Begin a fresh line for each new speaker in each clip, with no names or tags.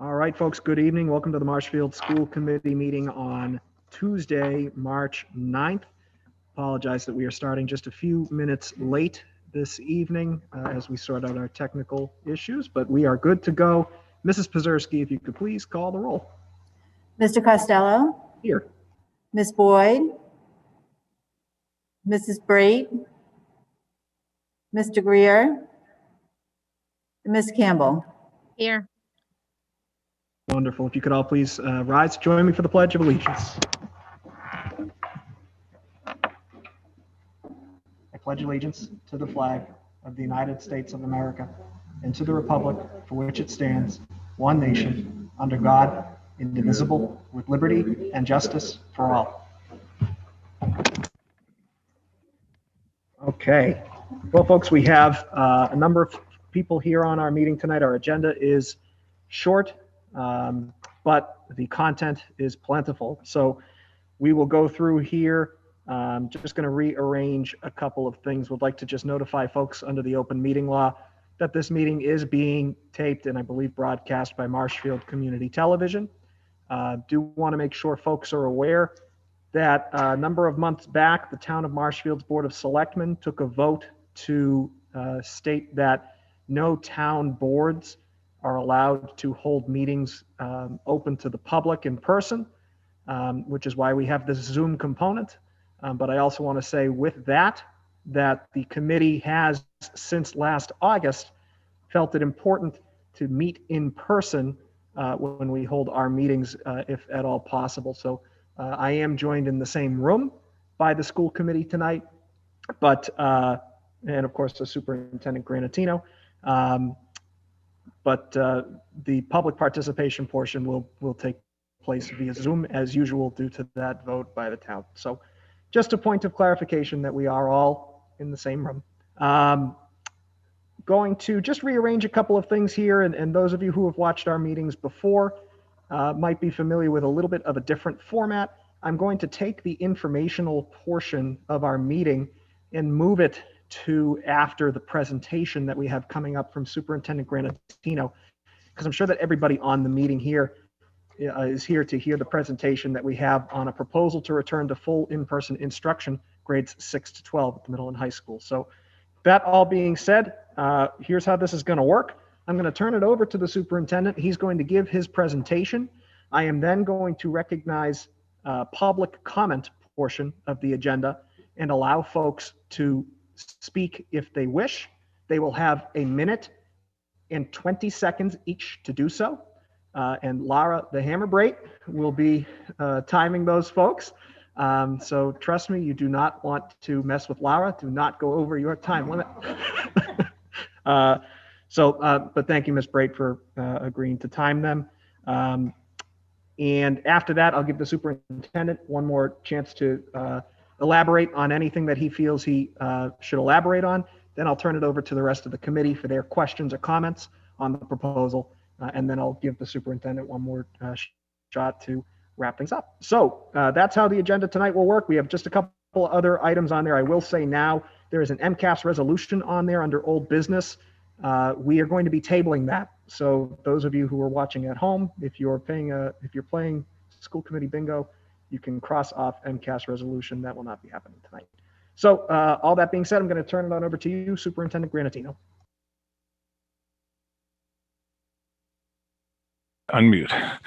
All right, folks, good evening. Welcome to the Marshfield School Committee meeting on Tuesday, March 9th. Apologize that we are starting just a few minutes late this evening as we sort out our technical issues, but we are good to go. Mrs. Pazerski, if you could please call the roll.
Mr. Costello,
Here.
Ms. Boyd, Mrs. Brate, Mr. Greer, Ms. Campbell.
Here.
Wonderful. If you could all please rise, join me for the Pledge of Allegiance. I pledge allegiance to the flag of the United States of America and to the republic for which it stands, one nation, under God, indivisible, with liberty and justice for all. Okay. Well, folks, we have a number of people here on our meeting tonight. Our agenda is short, but the content is plentiful. So we will go through here. Just going to rearrange a couple of things. Would like to just notify folks under the open meeting law that this meeting is being taped and I believe broadcast by Marshfield Community Television. Do want to make sure folks are aware that a number of months back, the town of Marshfield's Board of Selectmen took a vote to state that no town boards are allowed to hold meetings open to the public in person, which is why we have this Zoom component. But I also want to say with that the committee has, since last August, felt it important to meet in person when we hold our meetings, if at all possible. So I am joined in the same room by the school committee tonight, but, and of course, the Superintendent Granatino. But the public participation portion will take place via Zoom as usual due to that vote by the town. So just a point of clarification that we are all in the same room. Going to just rearrange a couple of things here, and those of you who have watched our meetings before might be familiar with a little bit of a different format. I'm going to take the informational portion of our meeting and move it to after the presentation that we have coming up from Superintendent Granatino, because I'm sure that everybody on the meeting here is here to hear the presentation that we have on a proposal to return to full in-person instruction, grades 6 to 12 at the middle and high school. So that all being said, here's how this is going to work. I'm going to turn it over to the superintendent. He's going to give his presentation. I am then going to recognize public comment portion of the agenda and allow folks to speak if they wish. They will have a minute and 20 seconds each to do so. And Lara, the Hammer Brate, will be timing those folks. So trust me, you do not want to mess with Lara. Do not go over your time limit. But thank you, Ms. Brate, for agreeing to time them. And after that, I'll give the superintendent one more chance to elaborate on anything that he feels he should elaborate on. Then I'll turn it over to the rest of the committee for their questions or comments on the proposal. And then I'll give the superintendent one more shot to wrap things up. So that's how the agenda tonight will work. We have just a couple other items on there. I will say now there is an MCAS resolution on there under old business. We are going to be tabling that. So those of you who are watching at home, if you're playing school committee bingo, you can cross off MCAS resolution. That will not be happening tonight. So all that being said, I'm going to turn it on over to you, Superintendent Granatino.
Unmute.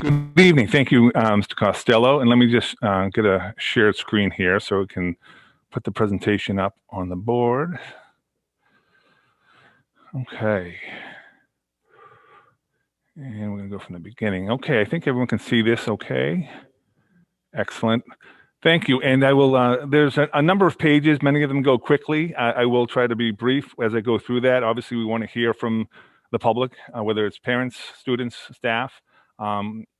Good evening. Thank you, Mr. Costello. And let me just get a shared screen here so we can put the presentation up on the board. Okay. And we're going to go from the beginning. Okay, I think everyone can see this okay. Excellent. Thank you. And I will, there's a number of pages, many of them go quickly. I will try to be brief as I go through that. Obviously, we want to hear from the public, whether it's parents, students, staff.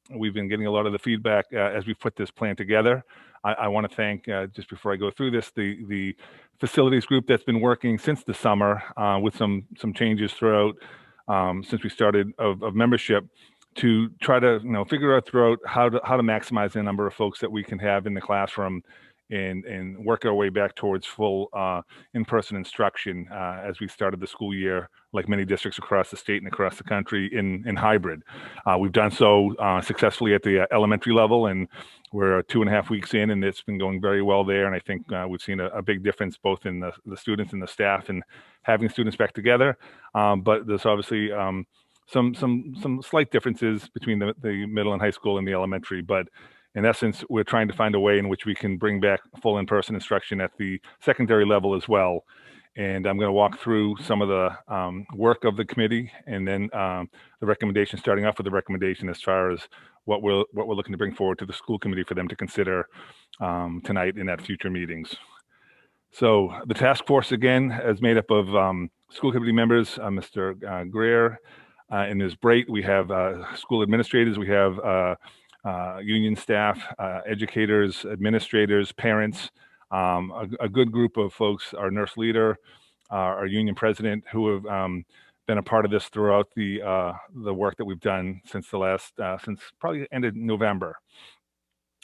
We've been getting a lot of the feedback as we put this plan together. I want to thank, just before I go through this, the facilities group that's been working since the summer with some changes throughout since we started of membership to try to figure out throughout how to maximize the number of folks that we can have in the classroom and work our way back towards full in-person instruction as we started the school year, like many districts across the state and across the country, in hybrid. We've done so successfully at the elementary level, and we're 2.5 weeks in, and it's been going very well there. And I think we've seen a big difference both in the students and the staff and having students back together. But there's obviously some slight differences between the middle and high school and the elementary. But in essence, we're trying to find a way in which we can bring back full in-person instruction at the secondary level as well. And I'm going to walk through some of the work of the committee, and then the recommendation, starting off with the recommendation as far as what we're looking to bring forward to the school committee for them to consider tonight and at future meetings. So the task force, again, is made up of school committee members, Mr. Greer and Ms. Brait. We have school administrators. We have union staff, educators, administrators, parents, a good group of folks, our nurse leader, our union president, who have been a part of this throughout the work that we've done since since probably ended November.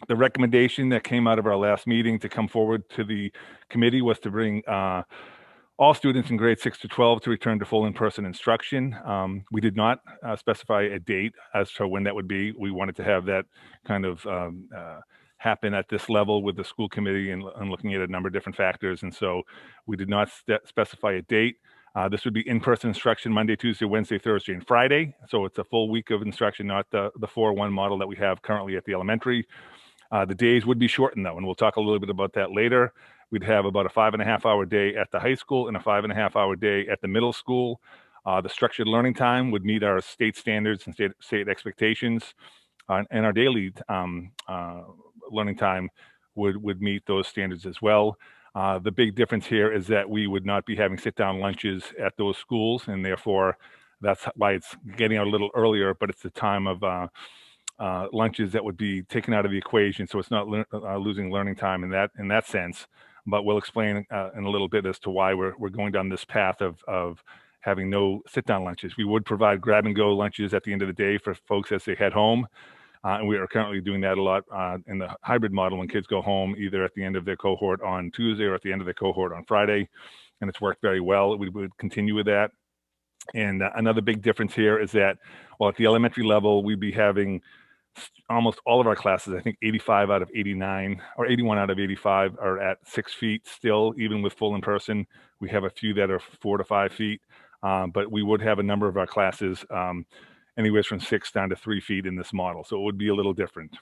The recommendation that came out of our last meeting to come forward to the committee was to bring all students in grades 6 to 12 to return to full in-person instruction. We did not specify a date as to when that would be. We wanted to have that kind of happen at this level with the school committee and looking at a number of different factors. And so we did not specify a date. This would be in-person instruction Monday, Tuesday, Wednesday, Thursday, and Friday. So it's a full week of instruction, not the 4-1 model that we have currently at the elementary. The days would be shortened though, and we'll talk a little bit about that later. We'd have about a 5.5-hour day at the high school and a 5.5-hour day at the middle school. The structured learning time would meet our state standards and state expectations, and our daily learning time would meet those standards as well. The big difference here is that we would not be having sit-down lunches at those schools, and therefore that's why it's getting out a little earlier, but it's the time of lunches that would be taken out of the equation, so it's not losing learning time in that sense. But we'll explain in a little bit as to why we're going down this path of having no sit-down lunches. We would provide grab-and-go lunches at the end of the day for folks as they head home. And we are currently doing that a lot in the hybrid model when kids go home, either at the end of their cohort on Tuesday or at the end of their cohort on Friday. And it's worked very well. We would continue with that. And another big difference here is that, well, at the elementary level, we'd be having almost all of our classes, I think 85 out of 89 or 81 out of 85 are at 6 feet still, even with full in person. We have a few that are 4 to 5 feet, but we would have a number of our classes anywhere from 6 down to 3 feet in this model. So it would be a little different.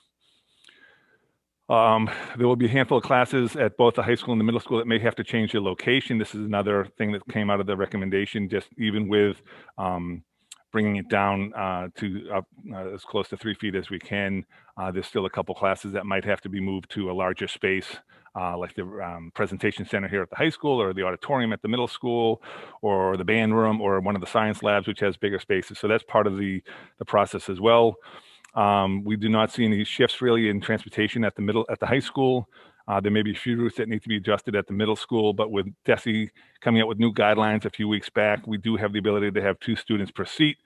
There will be a handful of classes at both the high school and the middle school that may have to change their location. This is another thing that came out of the recommendation, just even with bringing it down to as close to 3 feet as we can. There's still a couple classes that might have to be moved to a larger space, like the presentation center here at the high school, or the auditorium at the middle school, or the band room, or one of the science labs, which has bigger spaces. So that's part of the process as well. We do not see any shifts really in transportation at the high school. There may be a few routes that need to be adjusted at the middle school, but with DESE coming out with new guidelines a few weeks back, we do have the ability to have 2 students per seat,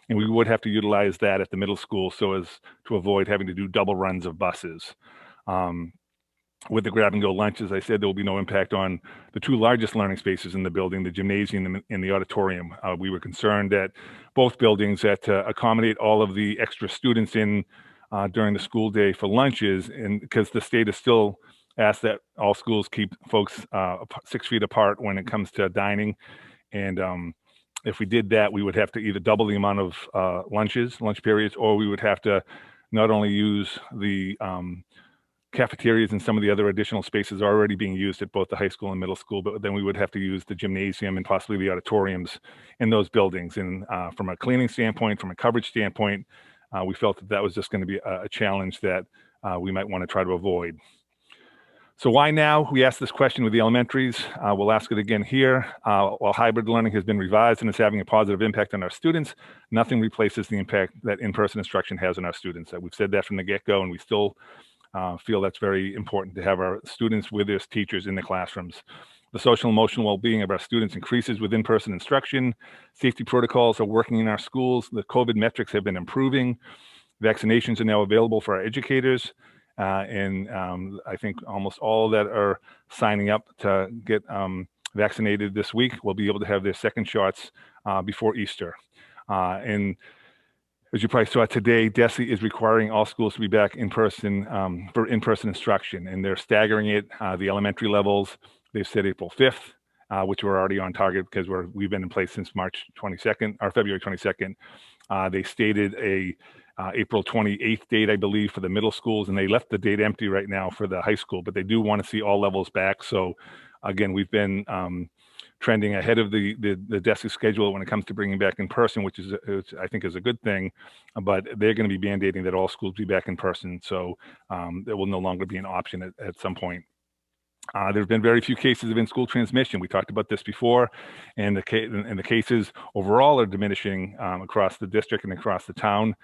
and we would have to utilize that at the middle school so as to avoid having to do double runs of buses. With the grab-and-go lunch, as I said, there will be no impact on the 2 largest learning spaces in the building, the gymnasium and the auditorium. We were concerned that both buildings that accommodate all of the extra students in during the school day for lunches, and because the state is still asked that all schools keep folks 6 feet apart when it comes to dining. And if we did that, we would have to either double the amount of lunch periods, or we would have to not only use the cafeterias and some of the other additional spaces already being used at both the high school and middle school, but then we would have to use the gymnasium and possibly the auditoriums in those buildings. And from a cleaning standpoint, from a coverage standpoint, we felt that was just going to be a challenge that we might want to try to avoid. So why now? We asked this question with the elementaries. We'll ask it again here. While hybrid learning has been revised and is having a positive impact on our students, nothing replaces the impact that in-person instruction has on our students. We've said that from the get-go, and we still feel that's very important to have our students with their teachers in the classrooms. The social and emotional well-being of our students increases with in-person instruction. Safety protocols are working in our schools. The COVID metrics have been improving. Vaccinations are now available for our educators. and I think almost all that are signing up to get vaccinated this week will be able to have their second shots before Easter. And as you probably saw today, DESE is requiring all schools to be back in person for in-person instruction, and they're staggering it. The elementary levels, they've said April 5th, which we're already on target because we've been in place since March 22nd or February 22nd. They stated a April 28th date, I believe, for the middle schools, and they left the date empty right now for the high school, but they do want to see all levels back. So again, we've been trending ahead of the DESE schedule when it comes to bringing back in person, which I think is a good thing, but they're going to be mandating that all schools be back in person. So there will no longer be an option at some point. There's been very few cases of in-school transmission. We talked about this before, and the cases overall are diminishing across the district and across the town,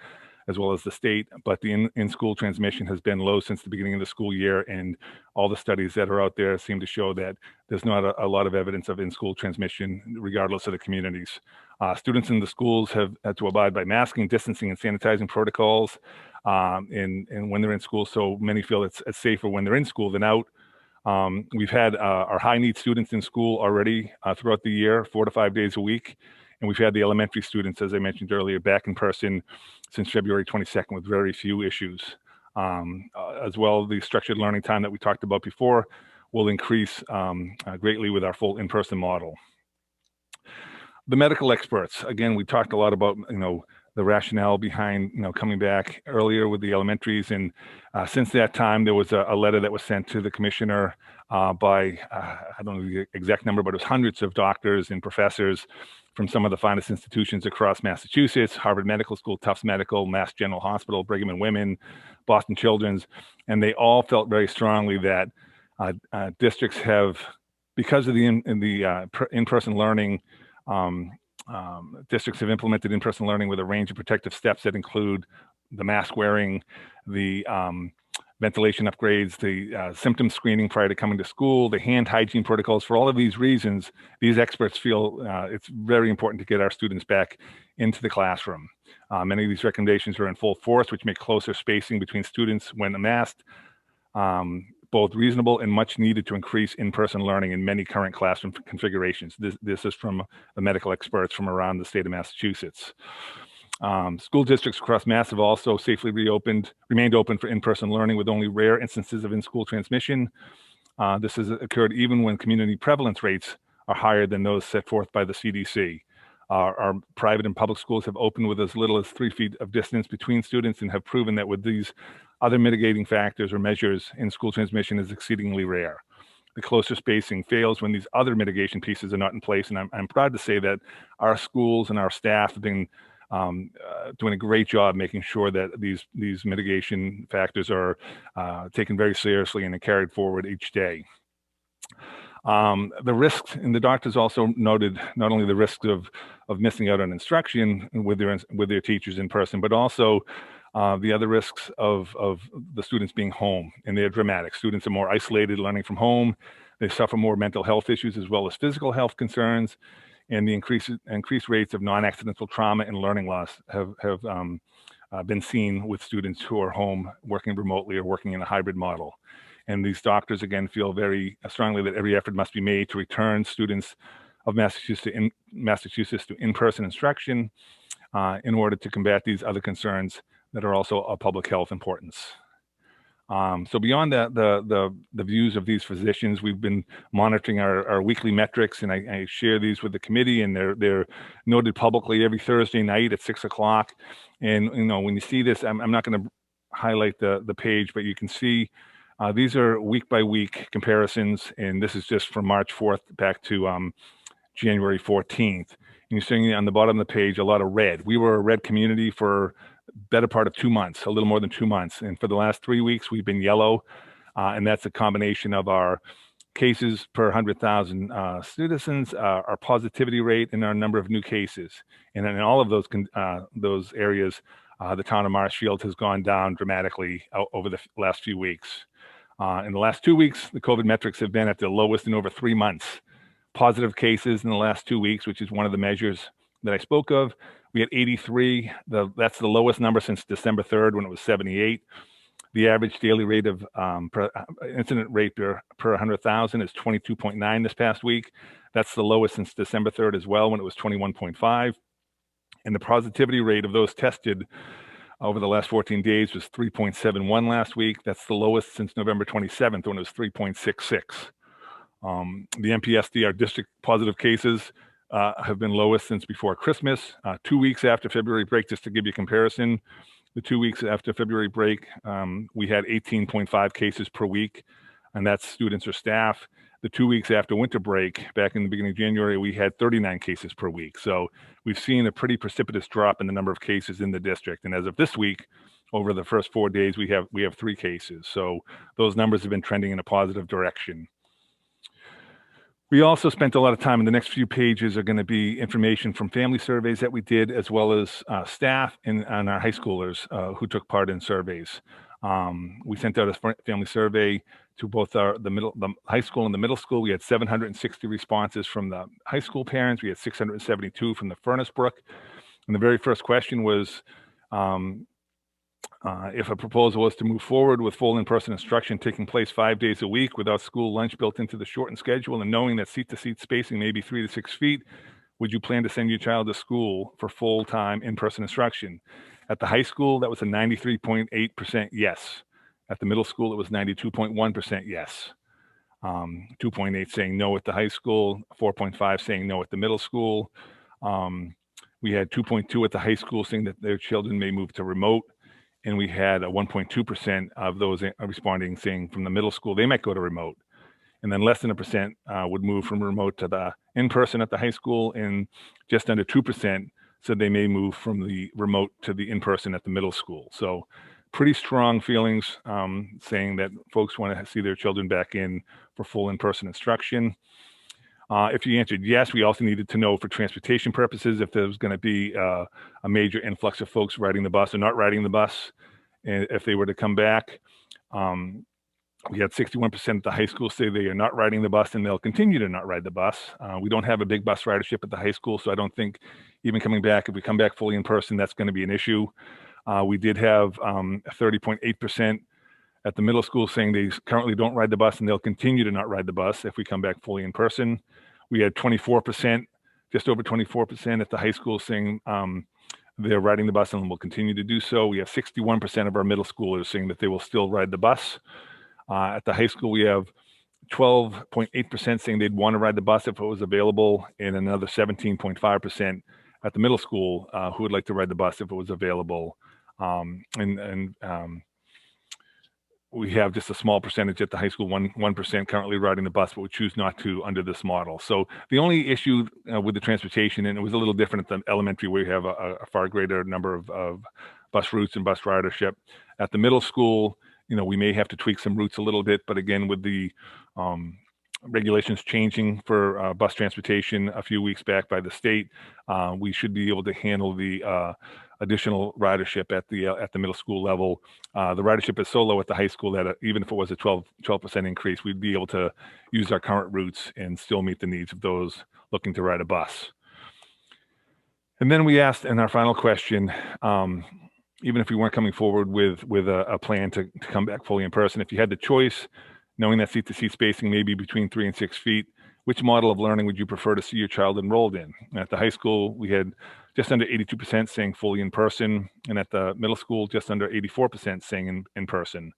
as well as the state, but the in-school transmission has been low since the beginning of the school year, and all the studies that are out there seem to show that there's not a lot of evidence of in-school transmission, regardless of the communities. Students in the schools have had to abide by masking, distancing, and sanitizing protocols and when they're in school, so many feel it's safer when they're in school than out. We've had our high-need students in school already throughout the year, 4 to 5 days a week. And we've had the elementary students, as I mentioned earlier, back in person since February 22nd with very few issues. As well, the structured learning time that we talked about before will increase greatly with our full in-person model. The medical experts, again, we talked a lot about, the rationale behind, coming back earlier with the elementaries. And since that time, there was a letter that was sent to the commissioner by, I don't know the exact number, but it was hundreds of doctors and professors from some of the finest institutions across Massachusetts: Harvard Medical School, Tufts Medical, Mass General Hospital, Brigham and Women, Boston Children's. And they all felt very strongly that districts have, because of the in-person learning, districts have implemented in-person learning with a range of protective steps that include the mask wearing, the ventilation upgrades, the symptom screening prior to coming to school, the hand hygiene protocols. For all of these reasons, these experts feel it's very important to get our students back into the classroom. Many of these recommendations are in full force, which make closer spacing between students when masked both reasonable and much needed to increase in-person learning in many current classroom configurations. This is from the medical experts from around the state of Massachusetts. School districts across Mass have also safely remained open for in-person learning with only rare instances of in-school transmission. This has occurred even when community prevalence rates are higher than those set forth by the CDC. Our private and public schools have opened with as little as 3 feet of distance between students and have proven that with these other mitigating factors or measures, in-school transmission is exceedingly rare. The closer spacing fails when these other mitigation pieces are not in place, and I'm proud to say that our schools and our staff have been doing a great job making sure that these mitigation factors are taken very seriously and are carried forward each day. The risks, and the doctors also noted not only the risks of missing out on instruction with their teachers in person, but also the other risks of the students being home, and they're dramatic. Students are more isolated learning from home. They suffer more mental health issues as well as physical health concerns, and the increased rates of non-accidental trauma and learning loss have been seen with students who are home working remotely or working in a hybrid model. And these doctors, again, feel very strongly that every effort must be made to return students of Massachusetts to in-person instruction in order to combat these other concerns that are also of public health importance. So beyond that, the views of these physicians, we've been monitoring our weekly metrics, and I share these with the committee, and they're noted publicly every Thursday night at 6 o'clock. And when you see this, I'm not going to highlight the page, but you can see these are week by week comparisons, and this is just from March 4th back to January 14th. And you're seeing on the bottom of the page a lot of red. We were a red community for better part of 2 months, a little more than 2 months. And for the last 3 weeks, we've been yellow. And that's a combination of our cases per 100,000 citizens, our positivity rate, and our number of new cases. And in all of those areas, the town of Marshfield has gone down dramatically over the last few weeks. In the last 2 weeks, the COVID metrics have been at the lowest in over 3 months. Positive cases in the last 2 weeks, which is one of the measures that I spoke of, we had 83. That's the lowest number since December 3rd when it was 78. The average daily rate of incident rate per 100,000 is 22.9 this past week. That's the lowest since December 3rd as well, when it was 21.5. And the positivity rate of those tested over the last 14 days was 3.71 last week. That's the lowest since November 27th, when it was 3.66. The MPSD, our district positive cases, have been lowest since before Christmas. 2 weeks after February break, just to give you a comparison, the 2 weeks after February break, we had 18.5 cases per week, and that's students or staff. The 2 weeks after winter break, back in the beginning of January, we had 39 cases per week. So we've seen a pretty precipitous drop in the number of cases in the district. And as of this week, over the first 4 days, we have 3 cases. So those numbers have been trending in a positive direction. We also spent a lot of time, in the next few pages are going to be information from family surveys that we did, as well as staff and our high schoolers who took part in surveys. We sent out a family survey to both the high school and the middle school. We had 760 responses from the high school parents. We had 672 from the Furnace Brook. And the very first question was, if a proposal was to move forward with full in-person instruction taking place 5 days a week without school lunch built into the shortened schedule, and knowing that seat-to-seat spacing may be 3 to 6 feet, would you plan to send your child to school for full-time in-person instruction? At the high school, that was a 93.8% yes. At the middle school, it was 92.1% yes. 2.8 saying no at the high school, 4.5 saying no at the middle school. We had 2.2 at the high school saying that their children may move to remote. And we had a 1.2% of those responding saying from the middle school, they might go to remote. And then less than 1% would move from remote to the in-person at the high school, and just under 2% said they may move from the remote to the in-person at the middle school. So pretty strong feelings saying that folks want to see their children back in for full in-person instruction. If you answered yes, we also needed to know for transportation purposes if there was going to be a major influx of folks riding the bus or not riding the bus, and if they were to come back. We had 61% at the high school say they are not riding the bus and they'll continue to not ride the bus. We don't have a big bus ridership at the high school, so I don't think even coming back, if we come back fully in person, that's going to be an issue. We did have 30.8% at the middle school saying they currently don't ride the bus and they'll continue to not ride the bus if we come back fully in person. We had 24%, just over 24% at the high school saying they're riding the bus and will continue to do so. We have 61% of our middle schoolers saying that they will still ride the bus. At the high school, we have 12.8% saying they'd want to ride the bus if it was available, and another 17.5% at the middle school who would like to ride the bus if it was available. We have just a small percentage at the high school, 1% currently riding the bus, but we choose not to under this model. So the only issue with the transportation, and it was a little different at the elementary where we have a far greater number of bus routes and bus ridership. At the middle school, we may have to tweak some routes a little bit, but again, with the regulations changing for bus transportation a few weeks back by the state, we should be able to handle the additional ridership at the middle school level. The ridership is so low at the high school that even if it was a 12% increase, we'd be able to use our current routes and still meet the needs of those looking to ride a bus. And then we asked in our final question, even if we weren't coming forward with a plan to come back fully in person, if you had the choice, knowing that seat-to-seat spacing may be between 3 and 6 feet, which model of learning would you prefer to see your child enrolled in? At the high school, we had just under 82% saying fully in person, and at the middle school, just under 84% saying in person.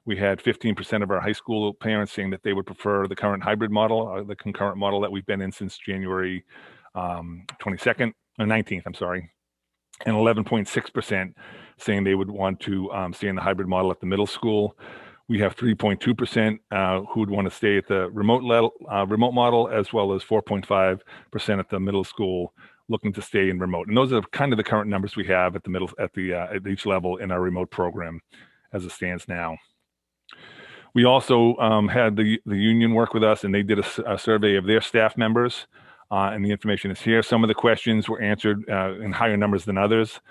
We had 15% of our high school parents saying that they would prefer the current hybrid model, the concurrent model that we've been in since January 19th, I'm sorry, and 11.6% saying they would want to stay in the hybrid model at the middle school. We have 3.2% who would want to stay at the remote model, as well as 4.5% at the middle school looking to stay in remote. And those are kind of the current numbers we have at each level in our remote program as it stands now. We also had the union work with us, and they did a survey of their staff members, and the information is here. Some of the questions were answered in higher numbers than others.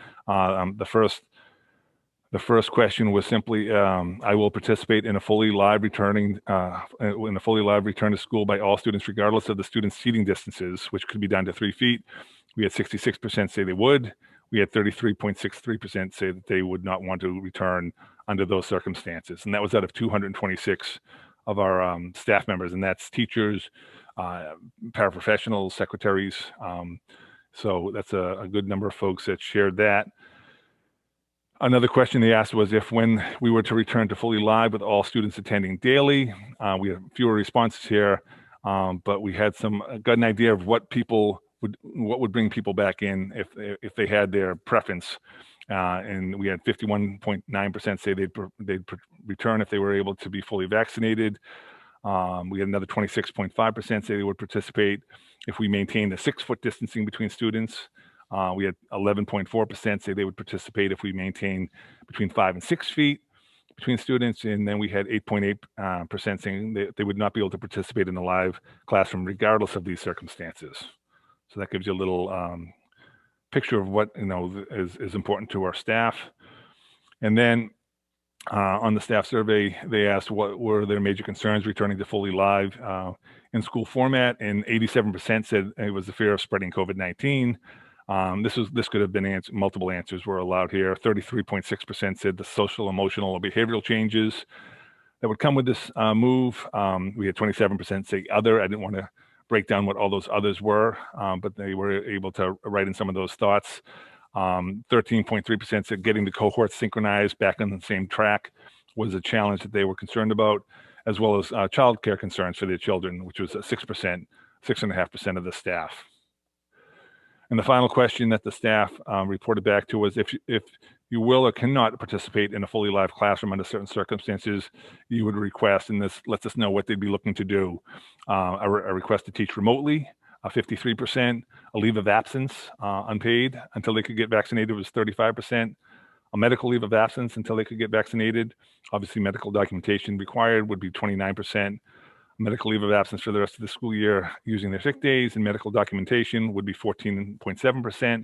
The first question was simply, I will participate in a fully live return to school by all students, regardless of the students' seating distances, which could be down to 3 feet. We had 66% say they would. we had 33.63% say that they would not want to return under those circumstances. And that was out of 226 of our staff members, and that's teachers, paraprofessionals, secretaries. So that's a good number of folks that shared that. Another question they asked was if when we were to return to fully live with all students attending daily. We have fewer responses here, but we had got an idea of what would bring people back in if they had their preference. And we had 51.9% say they'd return if they were able to be fully vaccinated. We had another 26.5% say they would participate if we maintained a 6-foot distancing between students. We had 11.4% say they would participate if we maintained between 5 and 6 feet between students. And then we had 8.8% saying they would not be able to participate in the live classroom regardless of these circumstances. So that gives you a little picture of what is important to our staff. And then on the staff survey, they asked what were their major concerns returning to fully live in school format, and 87% said it was the fear of spreading COVID-19. This could have been multiple answers were allowed here. 33.6% said the social, emotional, or behavioral changes that would come with this move. We had 27% say other. I didn't want to break down what all those others were, but they were able to write in some of those thoughts. 13.3% said getting the cohorts synchronized back on the same track was a challenge that they were concerned about, as well as childcare concerns for their children, which was 6.5% of the staff. And the final question that the staff reported back to was if you will or cannot participate in a fully live classroom under certain circumstances, you would request, and this lets us know what they'd be looking to do. A request to teach remotely, 53%, a leave of absence, unpaid until they could get vaccinated was 35%, a medical leave of absence until they could get vaccinated. Obviously medical documentation required would be 29%. Medical leave of absence for the rest of the school year using their sick days and medical documentation would be 14.7%.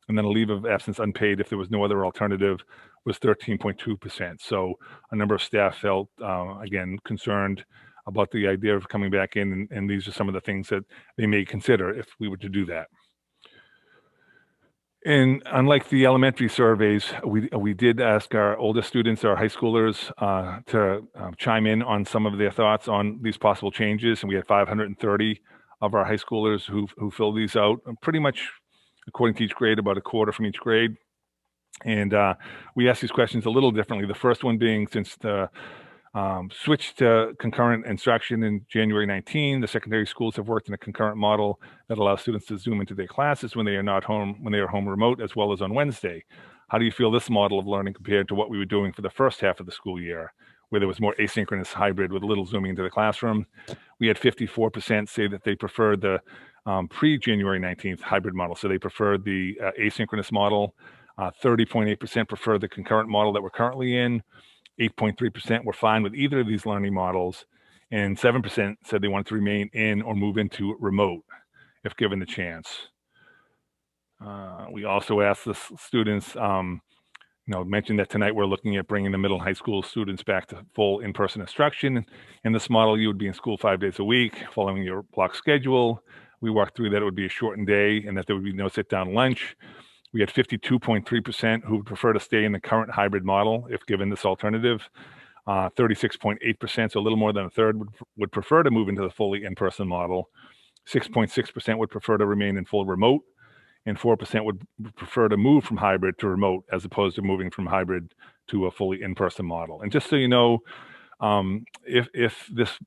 And then a leave of absence unpaid if there was no other alternative was 13.2%. So a number of staff felt, again, concerned about the idea of coming back in. And these are some of the things that they may consider if we were to do that. And unlike the elementary surveys, we did ask our oldest students, our high schoolers, to chime in on some of their thoughts on these possible changes. And we had 530 of our high schoolers who filled these out, pretty much according to each grade, about a quarter from each grade. And we asked these questions a little differently. The first one being, since the switch to concurrent instruction in January 19, the secondary schools have worked in a concurrent model that allows students to Zoom into their classes when they are not home, when they are home remote, as well as on Wednesday. How do you feel this model of learning compared to what we were doing for the first half of the school year, where there was more asynchronous hybrid with a little zooming into the classroom? We had 54% say that they preferred the pre-January 19th hybrid model. So they preferred the asynchronous model. 30.8% preferred the concurrent model that we're currently in. 8.3% were fine with either of these learning models, and 7% said they wanted to remain in or move into remote if given the chance. We also asked the students, mentioned that tonight we're looking at bringing the middle and high school students back to full in-person instruction. In this model, you would be in school 5 days a week, following your block schedule. We walked through that it would be a shortened day and that there would be no sit-down lunch. We had 52.3% who would prefer to stay in the current hybrid model if given this alternative. 36.8%, so a little more than a third, would prefer to move into the fully in-person model. 6.6% would prefer to remain in full remote, and 4% would prefer to move from hybrid to remote as opposed to moving from hybrid to a fully in-person model. And just so you know, if this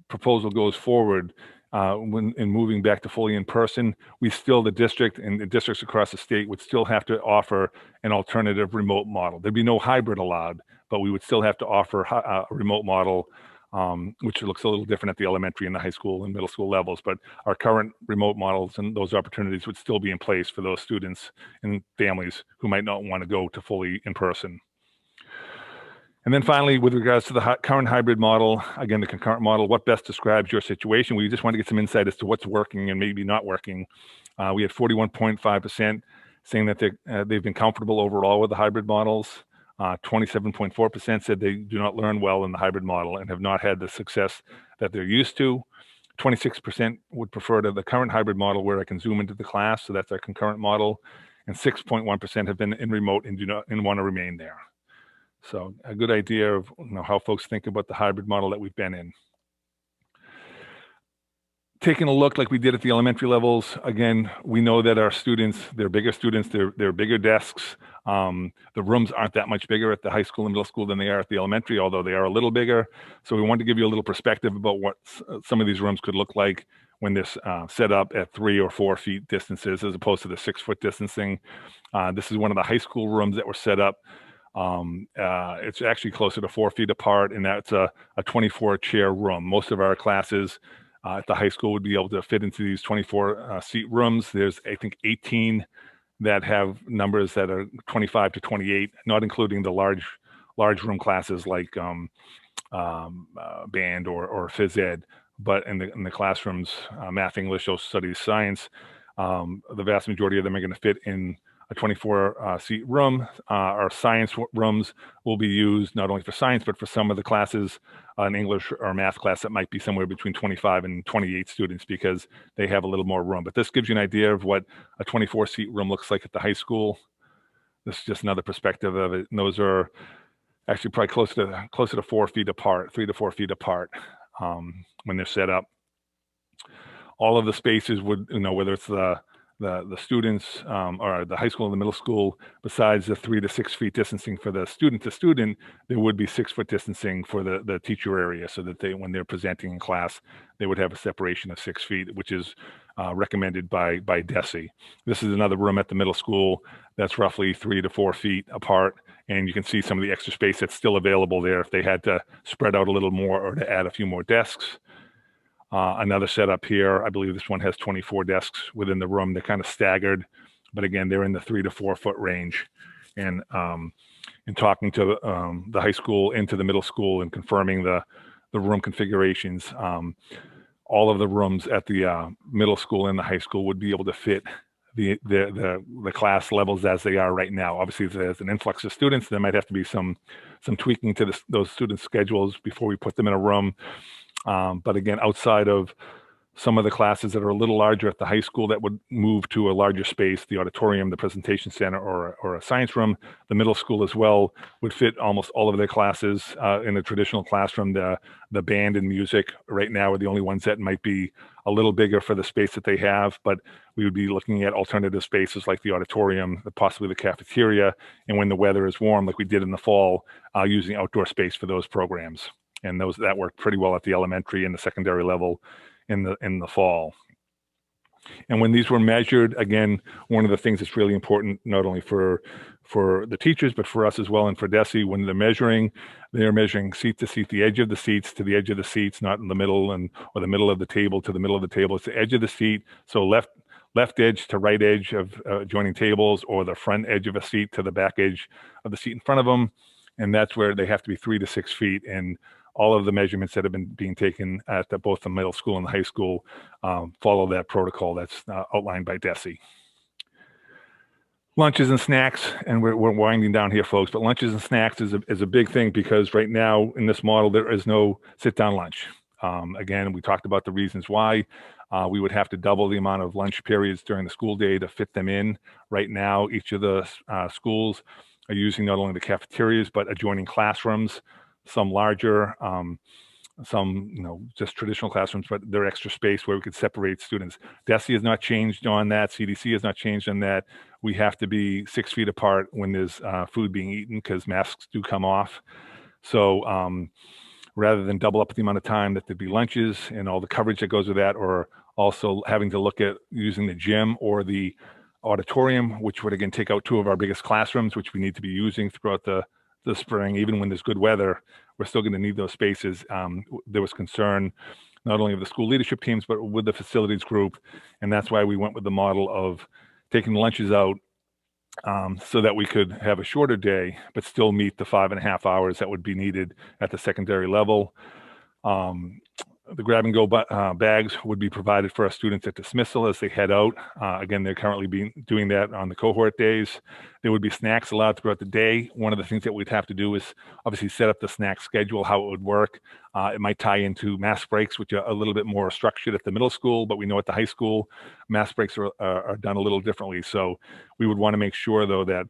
proposal goes forward, when in moving back to fully in person, the district and the districts across the state would still have to offer an alternative remote model. There'd be no hybrid allowed, but we would still have to offer a remote model, which looks a little different at the elementary and the high school and middle school levels. But our current remote models and those opportunities would still be in place for those students and families who might not want to go to fully in person. And then finally, with regards to the current hybrid model, again, the concurrent model, what best describes your situation? We just want to get some insight as to what's working and maybe not working. We had 41.5% saying that they've been comfortable overall with the hybrid models. 27.4% said they do not learn well in the hybrid model and have not had the success that they're used to. 26% would prefer to the current hybrid model where I can zoom into the class, so that's our concurrent model. and 6.1% have been in remote and do not and want to remain there. So a good idea of how folks think about the hybrid model that we've been in. Taking a look like we did at the elementary levels, again, we know that our students, they're bigger students, they're bigger desks. The rooms aren't that much bigger at the high school and middle school than they are at the elementary, although they are a little bigger. So we wanted to give you a little perspective about what some of these rooms could look like when they're set up at 3 or 4 feet distances as opposed to the 6-foot distancing. This is one of the high school rooms that were set up. It's actually closer to 4 feet apart, and that's a 24 chair room. Most of our classes at the high school would be able to fit into these 24 seat rooms. There's, I think, 18 that have numbers that are 25 to 28, not including the large room classes like band or phys ed. But in the classrooms, math, English, social studies, science, the vast majority of them are going to fit in a 24 seat room. Our science rooms will be used not only for science, but for some of the classes, an English or math class that might be somewhere between 25 and 28 students because they have a little more room. But this gives you an idea of what a 24 seat room looks like at the high school. This is just another perspective of it. And those are actually probably closer to 4 feet apart, 3 to 4 feet apart when they're set up. All of the spaces would, whether it's the students or the high school and the middle school, besides the 3 to 6 feet distancing for the student to student, there would be 6-foot distancing for the teacher area so that when they're presenting in class, they would have a separation of 6 feet, which is recommended by DESE. This is another room at the middle school that's roughly 3 to 4 feet apart. And you can see some of the extra space that's still available there if they had to spread out a little more or to add a few more desks. Another setup here, I believe this one has 24 desks within the room. They're kind of staggered, but again, they're in the 3 to 4 foot range. And in talking to the high school into the middle school and confirming the room configurations, all of the rooms at the middle school and the high school would be able to fit the class levels as they are right now. Obviously, if there's an influx of students, there might have to be some tweaking to those students' schedules before we put them in a room. But again, outside of some of the classes that are a little larger at the high school that would move to a larger space, the auditorium, the presentation center, or a science room, the middle school as well would fit almost all of their classes in a traditional classroom. The band and music right now are the only ones that might be a little bigger for the space that they have, but we would be looking at alternative spaces like the auditorium, possibly the cafeteria, and when the weather is warm, like we did in the fall, using outdoor space for those programs. And that worked pretty well at the elementary and the secondary level in the fall. And when these were measured, again, one of the things that's really important, not only for the teachers, but for us as well, and for DESE, when they're measuring seat to seat, the edge of the seats to the edge of the seats, not in the middle or the middle of the table to the middle of the table. It's the edge of the seat. So left edge to right edge of adjoining tables, or the front edge of a seat to the back edge of the seat in front of them. And that's where they have to be 3 to 6 feet. And all of the measurements that have been being taken at both the middle school and the high school follow that protocol that's outlined by DESE. Lunches and snacks, and we're winding down here, folks, but lunches and snacks is a big thing because right now in this model, there is no sit-down lunch. Again, we talked about the reasons why. We would have to double the amount of lunch periods during the school day to fit them in. Right now, each of the schools are using not only the cafeterias, but adjoining classrooms, some larger, some just traditional classrooms, but they're extra space where we could separate students. DESE has not changed on that. CDC has not changed on that. We have to be 6 feet apart when there's food being eaten because masks do come off. So rather than double up the amount of time that there'd be lunches and all the coverage that goes with that, or also having to look at using the gym or the auditorium, which would again take out 2 of our biggest classrooms, which we need to be using throughout the spring, even when there's good weather, we're still going to need those spaces. There was concern not only of the school leadership teams, but with the facilities group. And that's why we went with the model of taking the lunches out so that we could have a shorter day, but still meet the 5.5 hours that would be needed at the secondary level. The grab-and-go bags would be provided for our students at dismissal as they head out. Again, they're currently doing that on the cohort days. There would be snacks allowed throughout the day. One of the things that we'd have to do is obviously set up the snack schedule, how it would work. It might tie into mass breaks, which are a little bit more structured at the middle school, but we know at the high school, mass breaks are done a little differently. So we would want to make sure, though, that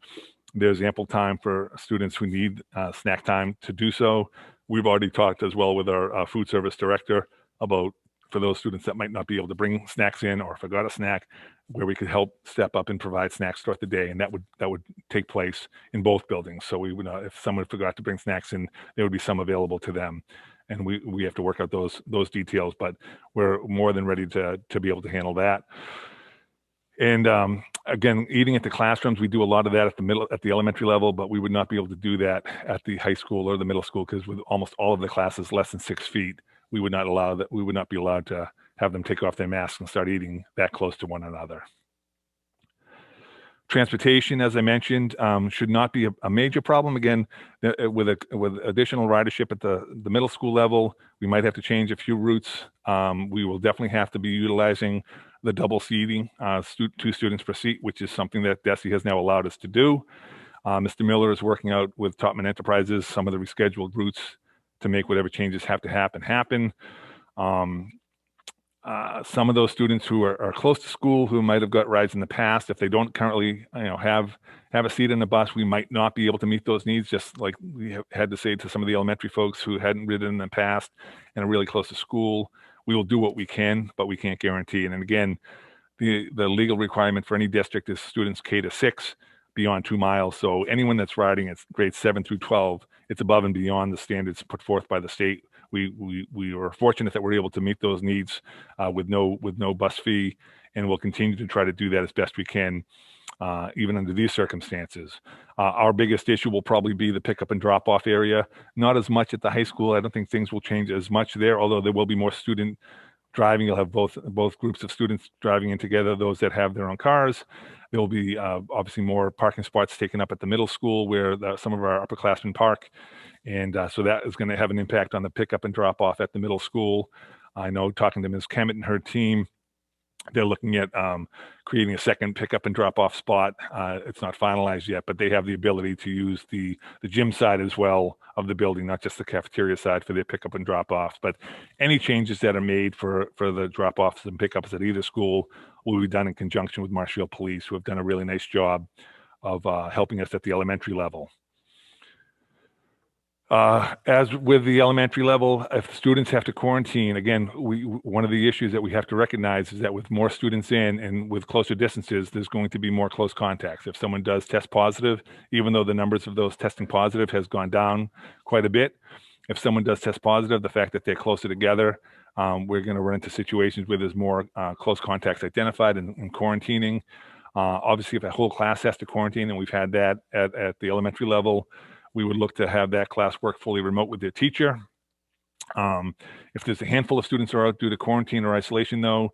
there's ample time for students who need snack time to do so. We've already talked as well with our food service director about, for those students that might not be able to bring snacks in or forgot a snack, where we could help step up and provide snacks throughout the day, and that would take place in both buildings. So we would, if someone forgot to bring snacks in, there would be some available to them, and we have to work out those details. But we're more than ready to be able to handle that. And again, eating at the classrooms, we do a lot of that at the elementary level, but we would not be able to do that at the high school or the middle school, because with almost all of the classes less than 6 feet, we would not be allowed to have them take off their masks and start eating that close to one another. Transportation, as I mentioned, should not be a major problem. Again, with additional ridership at the middle school level, we might have to change a few routes. We will definitely have to be utilizing the double seating, 2 students per seat, which is something that DESE has now allowed us to do. Mr. Miller is working out with Topman Enterprises some of the rescheduled routes to make whatever changes have to happen. Some of those students who are close to school, who might have got rides in the past, if they don't currently have a seat in the bus, we might not be able to meet those needs, just like we had to say to some of the elementary folks who hadn't ridden in the past and are really close to school. We will do what we can, but we can't guarantee. And again, the legal requirement for any district is students K to 6 beyond 2 miles. So anyone that's riding at grades 7 through 12, it's above and beyond the standards put forth by the state. We were fortunate that we're able to meet those needs with no bus fee, and we'll continue to try to do that as best we can, even under these circumstances. Our biggest issue will probably be the pickup and drop off area. Not as much at the high school. I don't think things will change as much there, although there will be more student driving. You'll have both groups of students driving in together, those that have their own cars. There will be obviously more parking spots taken up at the middle school where some of our upperclassmen park. And so that is going to have an impact on the pickup and drop off at the middle school. I know, talking to Ms. Kemet and her team, they're looking at creating a second pickup and drop off spot. It's not finalized yet, but they have the ability to use the gym side as well of the building, not just the cafeteria side, for their pickup and drop offs. But any changes that are made for the drop offs and pickups at either school will be done in conjunction with Marshfield Police, who have done a really nice job of helping us at the elementary level. As with the elementary level, if students have to quarantine, again, one of the issues that we have to recognize is that with more students in and with closer distances, there's going to be more close contacts. If someone does test positive, even though the numbers of those testing positive has gone down quite a bit, if someone does test positive, the fact that they're closer together, we're going to run into situations where there's more close contacts identified and quarantining. Obviously, if a whole class has to quarantine, and we've had that at the elementary level, we would look to have that class work fully remote with their teacher. If there's a handful of students who are out due to quarantine or isolation, though,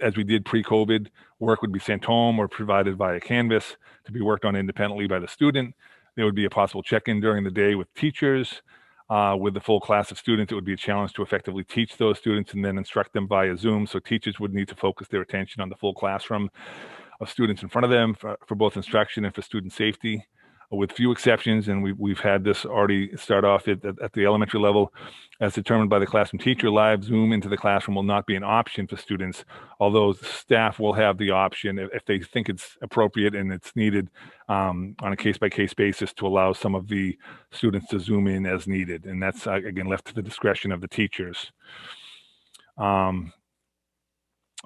as we did pre-COVID, work would be sent home or provided via Canvas to be worked on independently by the student. There would be a possible check-in during the day with teachers. With the full class of students, it would be a challenge to effectively teach those students and then instruct them via Zoom. So teachers would need to focus their attention on the full classroom of students in front of them for both instruction and for student safety. With few exceptions, and we've had this already start off at the elementary level, as determined by the classroom teacher, live Zoom into the classroom will not be an option for students, although staff will have the option if they think it's appropriate and it's needed on a case-by-case basis to allow some of the students to Zoom in as needed. And that's, again, left to the discretion of the teachers. Some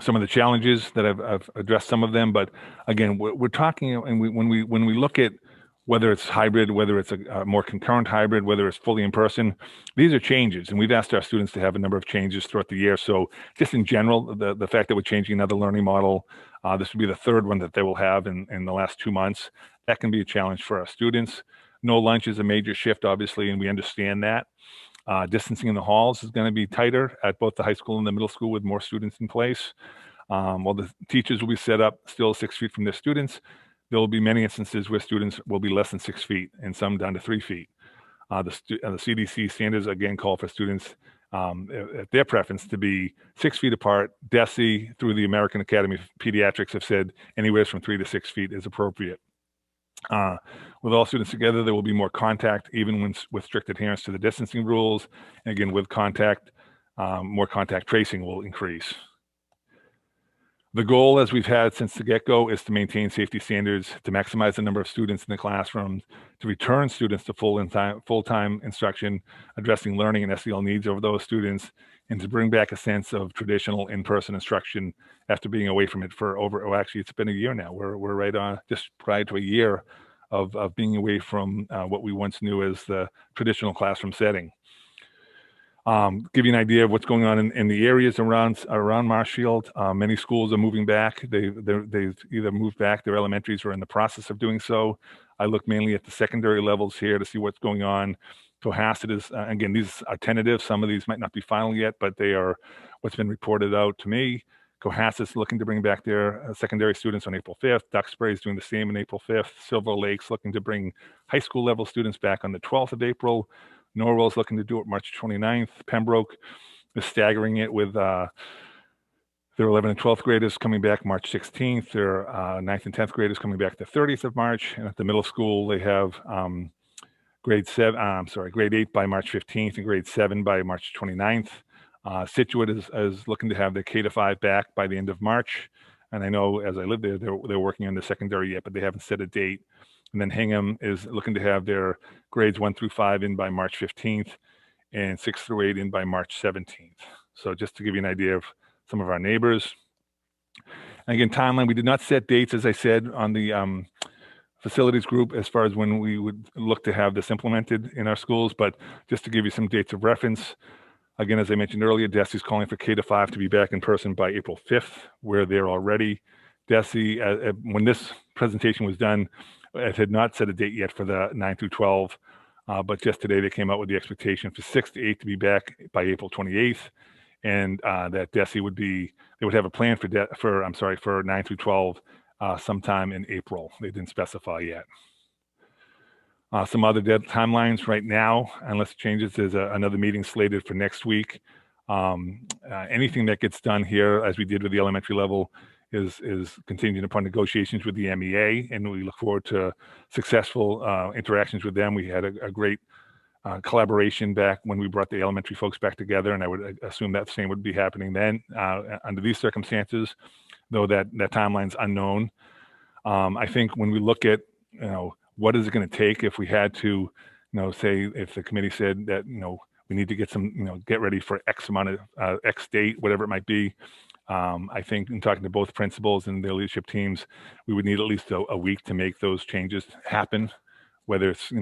of the challenges that I've addressed some of them, but again, we're talking, and when we look at whether it's hybrid, whether it's a more concurrent hybrid, whether it's fully in person, these are changes. And we've asked our students to have a number of changes throughout the year. So just in general, the fact that we're changing another learning model, this will be the third one that they will have in the last 2 months. That can be a challenge for our students. No lunch is a major shift, obviously, and we understand that. Distancing in the halls is going to be tighter at both the high school and the middle school with more students in place. While the teachers will be set up still 6 feet from their students, there will be many instances where students will be less than 6 feet and some down to 3 feet. The CDC standards again call for students their preference to be 6 feet apart. DESE through the American Academy of Pediatrics have said anywhere from 3 to 6 feet is appropriate. With all students together, there will be more contact, even when with strict adherence to the distancing rules. And again, with contact, more contact tracing will increase. The goal, as we've had since the get-go, is to maintain safety standards, to maximize the number of students in the classrooms, to return students to full-time instruction, addressing learning and SEL needs of those students, and to bring back a sense of traditional in-person instruction after being away from it for actually it's been a year now. We're right on just prior to a year of being away from what we once knew as the traditional classroom setting. Give you an idea of what's going on in the areas around Marshfield. Many schools are moving back. They've either moved back their elementaries or in the process of doing so. I look mainly at the secondary levels here to see what's going on. Cohasset is, again, these are tentative. Some of these might not be final yet, but they are what's been reported out to me. Cohasset's looking to bring back their secondary students on April 5th. Duxbury is doing the same on April 5th. Silver Lake's looking to bring high school level students back on the 12th of April. Norwell's looking to do it March 29th. Pembroke is staggering it with their 11th and 12th graders coming back March 16th. Their 9th and 10th graders coming back the 30th of March. And at the middle school, they have grade 8 by March 15th and grade 7 by March 29th. Situate is looking to have their K-5 back by the end of March. And I know as I live there, they're working on the secondary yet, but they haven't set a date. And then Hingham is looking to have their grades 1 through 5 in by March 15th and 6 through 8 in by March 17th. So just to give you an idea of some of our neighbors. And again, timeline, we did not set dates, as I said, on the facilities group as far as when we would look to have this implemented in our schools, but just to give you some dates of reference. Again, as I mentioned earlier, DESE is calling for K-5 to be back in person by April 5th. We're there already. DESE, when this presentation was done, it had not set a date yet for the 9 through 12, but just today they came out with the expectation for 6 to 8 to be back by April 28th, and that DESE they would have a plan for 9 through 12 sometime in April. They didn't specify yet. Some other timelines right now, unless it changes, there's another meeting slated for next week. Anything that gets done here, as we did with the elementary level, is contingent upon negotiations with the MEA, and we look forward to successful interactions with them. We had a great collaboration back when we brought the elementary folks back together, and I would assume that same would be happening then under these circumstances, though that timeline's unknown. I think when we look at, what is it going to take if we had to, say if the committee said that, we need to get some, get ready for X amount of X date, whatever it might be. I think in talking to both principals and their leadership teams, we would need at least a week to make those changes happen, whether it's,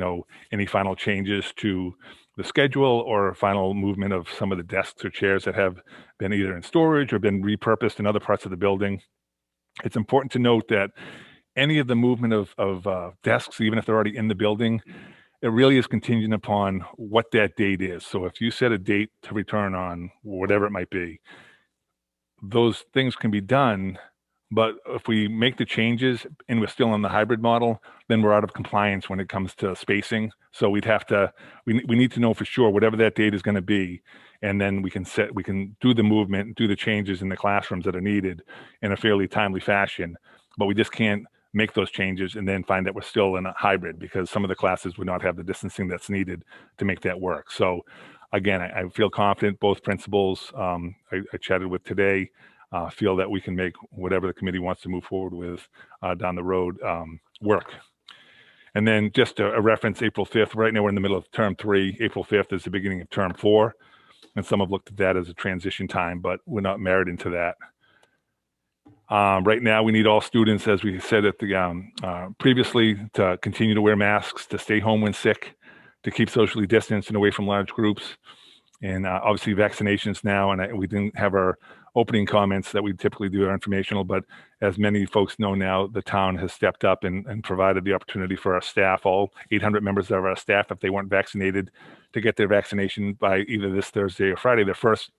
any final changes to the schedule or final movement of some of the desks or chairs that have been either in storage or been repurposed in other parts of the building. It's important to note that any of the movement of desks, even if they're already in the building, it really is contingent upon what that date is. So if you set a date to return on, whatever it might be, those things can be done, but if we make the changes and we're still in the hybrid model, then we're out of compliance when it comes to spacing. So we need to know for sure whatever that date is going to be, and then we can do the movement, do the changes in the classrooms that are needed in a fairly timely fashion. But we just can't make those changes and then find that we're still in a hybrid, because some of the classes would not have the distancing that's needed to make that work. So again, I feel confident both principals I chatted with today feel that we can make whatever the committee wants to move forward with down the road work. And then just a reference, April 5th, right now we're in the middle of term 3. April 5th is the beginning of term 4. And some have looked at that as a transition time, but we're not married into that. Right now, we need all students, as we said at the previously, to continue to wear masks, to stay home when sick, to keep socially distanced and away from large groups, and obviously vaccinations now. And we didn't have our opening comments that we typically do are informational, but as many folks know now, the town has stepped up and provided the opportunity for our staff, all 800 members of our staff, if they weren't vaccinated, to get their vaccination by either this Thursday or Friday, their first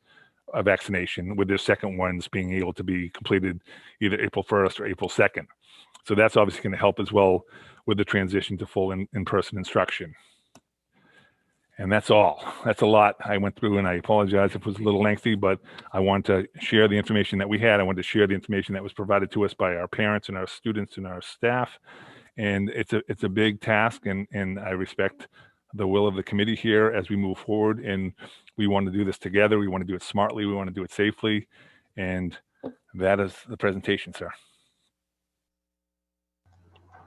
vaccination, with their second ones being able to be completed either April 1st or April 2nd. So that's obviously going to help as well with the transition to full in-person instruction. And that's all. That's a lot I went through, and I apologize if it was a little lengthy, but I wanted to share the information that we had. I wanted to share the information that was provided to us by our parents and our students and our staff. And it's a big task, and I respect the will of the committee here as we move forward. And we want to do this together. We want to do it smartly. We want to do it safely. And that is the presentation, sir.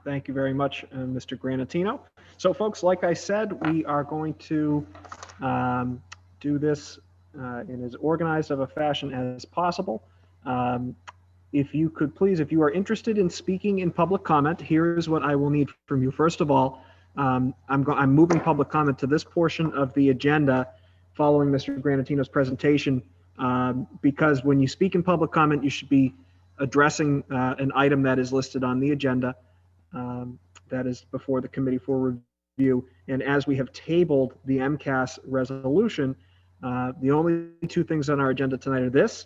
Thank you very much, Mr. Granatino. So folks, like I said, we are going to do this in as organized of a fashion as possible. If you could please, if you are interested in speaking in public comment, here's what I will need from you. First of all, I'm moving public comment to this portion of the agenda following Mr. Granatino's presentation, because when you speak in public comment, you should be addressing an item that is listed on the agenda. That is before the committee for review. And as we have tabled the MCAS resolution, the only two things on our agenda tonight are this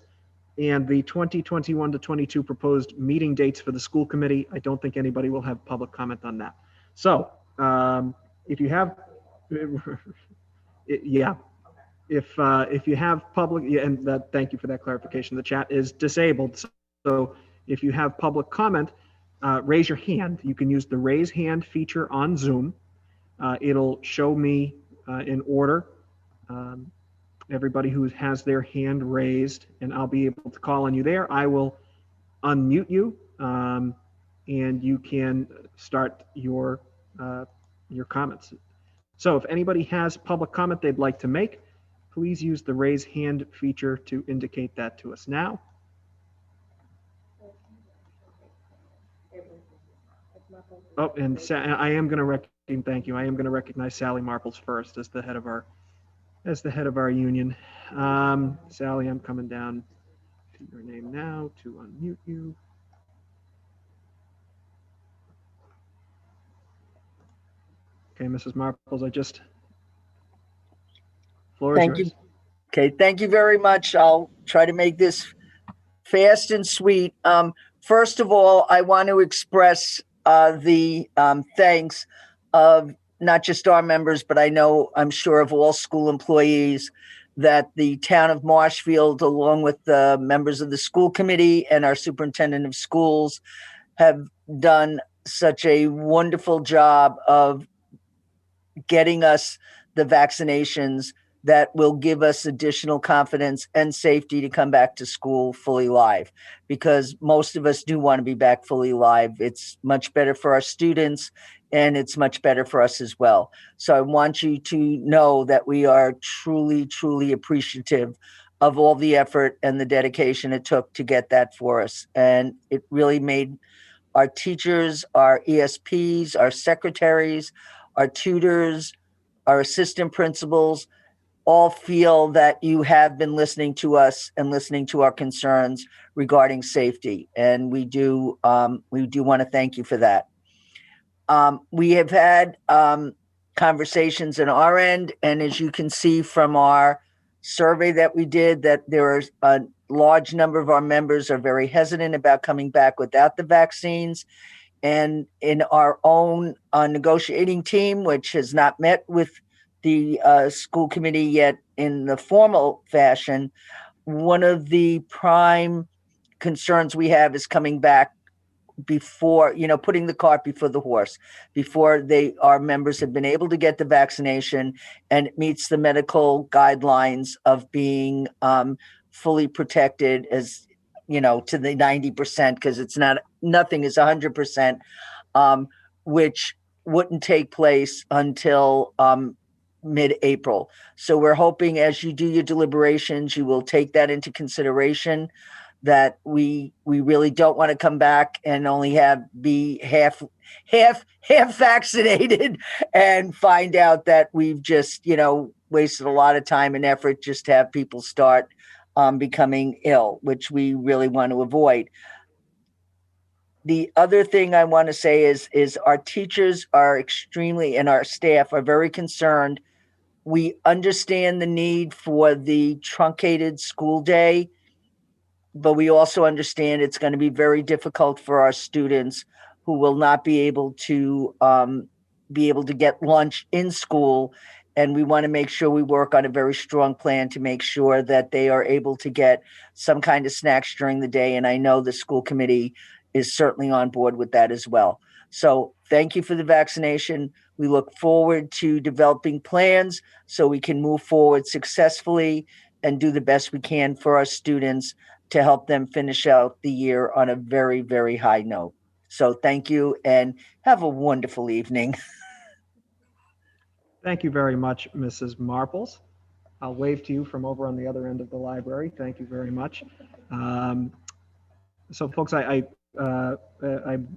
and the 2021 to 22 proposed meeting dates for the school committee. I don't think anybody will have public comment on that. So if you have, yeah, if you have public, yeah, and that, thank you for that clarification. The chat is disabled. So if you have public comment, raise your hand. You can use the raise hand feature on Zoom. It'll show me in order everybody who has their hand raised, and I'll be able to call on you there. I will unmute you, and you can start your comments. So if anybody has public comment they'd like to make, please use the raise hand feature to indicate that to us now. Oh, and I am going to recognize, thank you. I am going to recognize Sally Marples first as the head of our union. Sally, I'm coming down to your name now to unmute you. Okay, Mrs. Marples, floor is yours.
Thank you. Okay, thank you very much. I'll try to make this fast and sweet. First of all, I want to express the thanks of not just our members, but I'm sure of all school employees, that the town of Marshfield, along with the members of the school committee and our superintendent of schools, have done such a wonderful job of getting us the vaccinations that will give us additional confidence and safety to come back to school fully live, because most of us do want to be back fully live. It's much better for our students, and it's much better for us as well. So I want you to know that we are truly, truly appreciative of all the effort and the dedication it took to get that for us. And it really made our teachers, our ESPs, our secretaries, our tutors, our assistant principals, all feel that you have been listening to us and listening to our concerns regarding safety. And we do want to thank you for that. We have had conversations on our end, and as you can see from our survey that we did, that there are a large number of our members are very hesitant about coming back without the vaccines. And in our own negotiating team, which has not met with the school committee yet in the formal fashion, one of the prime concerns we have is coming back before, putting the cart before the horse, before our members have been able to get the vaccination and it meets the medical guidelines of being fully protected, as to the 90%, because nothing is 100%, which wouldn't take place until mid-April. So we're hoping as you do your deliberations, you will take that into consideration, that we really don't want to come back and only be half vaccinated and find out that we've just, wasted a lot of time and effort just to have people start becoming ill, which we really want to avoid. The other thing I want to say is our teachers are extremely, and our staff are very concerned. We understand the need for the truncated school day, but we also understand it's going to be very difficult for our students who will not be able to get lunch in school And we want to make sure we work on a very strong plan to make sure that they are able to get some kind of snacks during the day. And I know the school committee is certainly on board with that as well. So thank you for the vaccination. We look forward to developing plans so we can move forward successfully and do the best we can for our students to help them finish out the year on a very, very high note. So thank you and have a wonderful evening.
Thank you very much, Mrs. Marples. I'll wave to you from over on the other end of the library. Thank you very much. So folks, I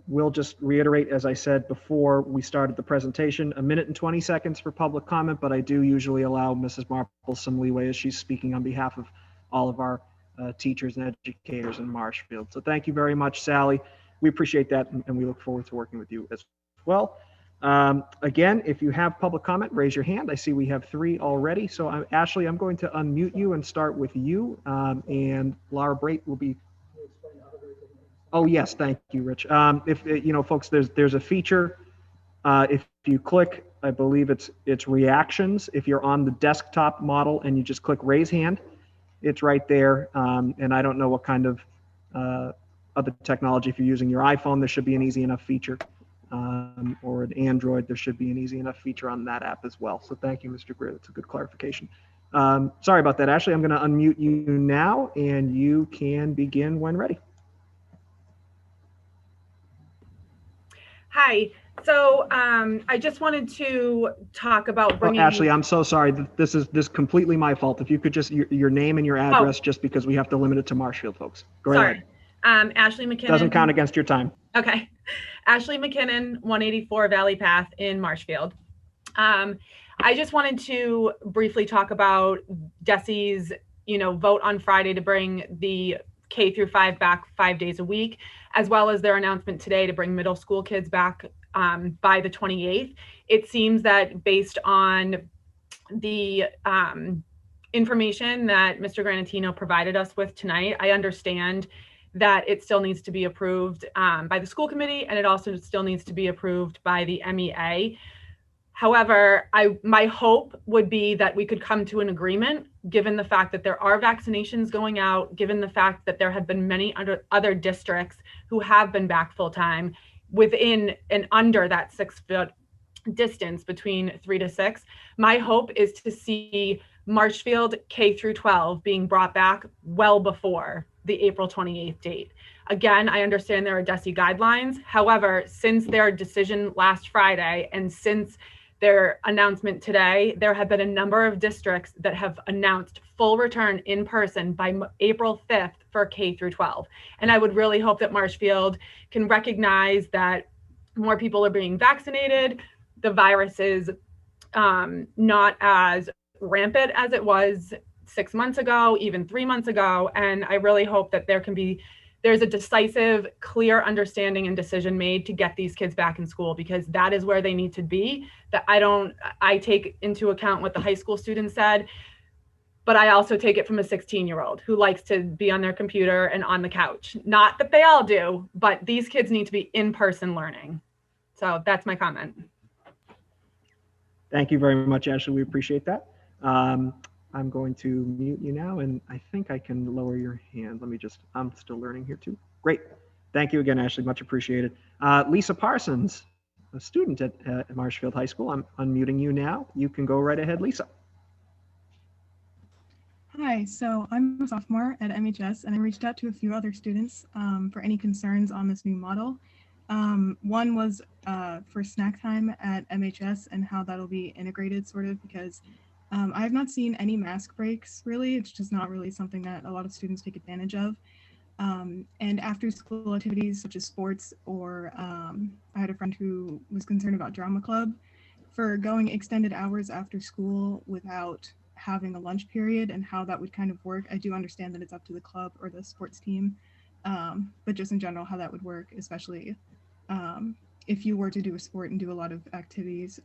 will just reiterate, as I said before we started the presentation, 1 minute and 20 seconds for public comment, but I do usually allow Mrs. Marples some leeway as she's speaking on behalf of all of our teachers and educators in Marshfield. So thank you very much, Sally. We appreciate that, and we look forward to working with you as well. Again, if you have public comment, raise your hand. I see we have 3 already. So Ashley, I'm going to unmute you and start with you. And Laura Brait will be. Oh yes, thank you, Rich. If you know, folks, there's a feature. If you click, I believe it's reactions. If you're on the desktop model and you just click raise hand, it's right there. And I don't know what kind of other technology. If you're using your iPhone, there should be an easy enough feature. Or an Android, there should be an easy enough feature on that app as well. So thank you, Mr. Greer. That's a good clarification. Sorry about that, Ashley. I'm going to unmute you now, and you can begin when ready.
Hi. So I just wanted to talk about bringing.
Ashley, I'm so sorry. This is completely my fault. If you could just your name and your address, just because we have to limit it to Marshfield, folks. Go ahead.
Ashley McKinnon.
Doesn't count against your time. Okay.
Ashley McKinnon, 184 Valley Path in Marshfield. I just wanted to briefly talk about DESE's, vote on Friday to bring the K through 5 back 5 days a week, as well as their announcement today to bring middle school kids back by the 28th. It seems that based on the information that Mr. Granatino provided us with tonight, I understand that it still needs to be approved by the school committee, and it also still needs to be approved by the MEA. However, my hope would be that we could come to an agreement, given the fact that there are vaccinations going out, given the fact that there have been many other districts who have been back full time within and under that 6-foot distance between 3 to 6. My hope is to see Marshfield K through 12 being brought back well before the April 28th date. Again, I understand there are DESE guidelines. However, since their decision last Friday and since their announcement today, there have been a number of districts that have announced full return in person by April 5th for K through 12. And I would really hope that Marshfield can recognize that more people are being vaccinated. The virus is not as rampant as it was 6 months ago, even 3 months ago. And I really hope that there's a decisive, clear understanding and decision made to get these kids back in school, because that is where they need to be. That I take into account what the high school student said, but I also take it from a 16-year-old who likes to be on their computer and on the couch. Not that they all do, but these kids need to be in-person learning. So that's my comment.
Thank you very much, Ashley. We appreciate that. I'm going to mute you now, and I think I can lower your hand. I'm still learning here too. Great. Thank you again, Ashley. Much appreciated. Lisa Parsons, a student at Marshfield High School. I'm unmuting you now. You can go right ahead, Lisa.
Hi, so I'm a sophomore at MHS, and I reached out to a few other students for any concerns on this new model. One was for snack time at MHS and how that'll be integrated, sort of, because I have not seen any mask breaks, really. It's just not really something that a lot of students take advantage of. And after school activities such as sports, or I had a friend who was concerned about drama club, for going extended hours after school without having a lunch period and how that would kind of work. I do understand that it's up to the club or the sports team, but just in general, how that would work, especially if you were to do a sport and do a lot of activities.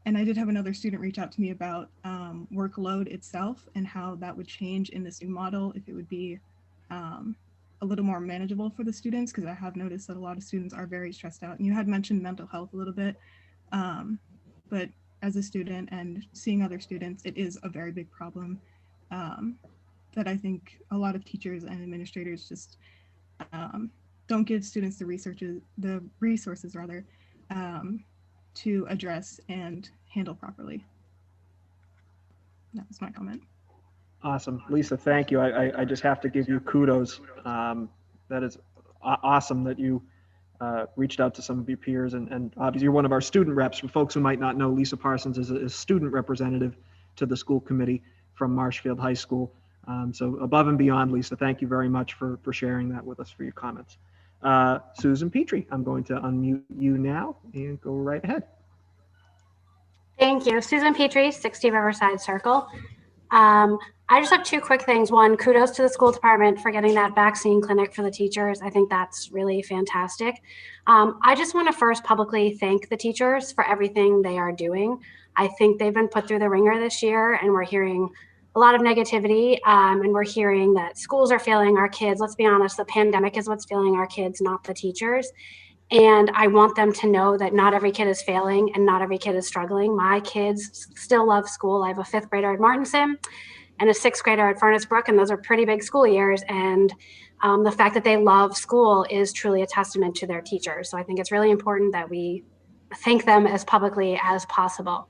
And I did have another student reach out to me about workload itself and how that would change in this new model, if it would be a little more manageable for the students, because I have noticed that a lot of students are very stressed out. And you had mentioned mental health a little bit, but as a student and seeing other students, it is a very big problem that I think a lot of teachers and administrators just don't give students the resources rather, to address and handle properly. That was my comment.
Awesome. Lisa, thank you. I just have to give you kudos. That is awesome that you reached out to some of your peers, and obviously you're one of our student reps. For folks who might not know, Lisa Parsons is a student representative to the school committee from Marshfield High School. So above and beyond, Lisa, thank you very much for sharing that with us, for your comments. Susan Petrie, I'm going to unmute you now and go right ahead.
Thank you. Susan Petrie, 60 Riverside Circle. I just have two quick things. One, kudos to the school department for getting that vaccine clinic for the teachers. I think that's really fantastic. I just want to first publicly thank the teachers for everything they are doing. I think they've been put through the ringer this year, and we're hearing a lot of negativity, and we're hearing that schools are failing our kids. Let's be honest, the pandemic is what's failing our kids, not the teachers. And I want them to know that not every kid is failing and not every kid is struggling. My kids still love school. I have a 5th grader at Martinson and a 6th grader at Furnace Brook, and those are pretty big school years. And the fact that they love school is truly a testament to their teachers. So I think it's really important that we thank them as publicly as possible.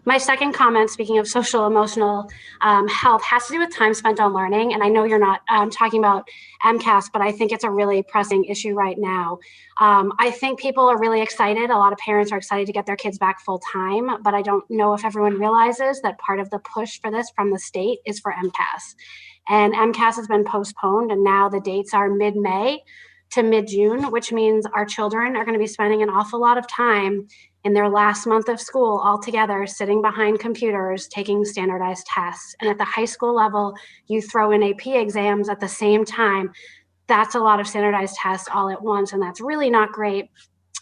My second comment, speaking of social emotional health, has to do with time spent on learning. And I know you're not talking about MCAS, but I think it's a really pressing issue right now. I think people are really excited. A lot of parents are excited to get their kids back full time, but I don't know if everyone realizes that part of the push for this from the state is for MCAS. And MCAS has been postponed, and now the dates are mid-May to mid-June, which means our children are going to be spending an awful lot of time in their last month of school all together, sitting behind computers, taking standardized tests. And at the high school level, you throw in AP exams at the same time. That's a lot of standardized tests all at once, and that's really not great.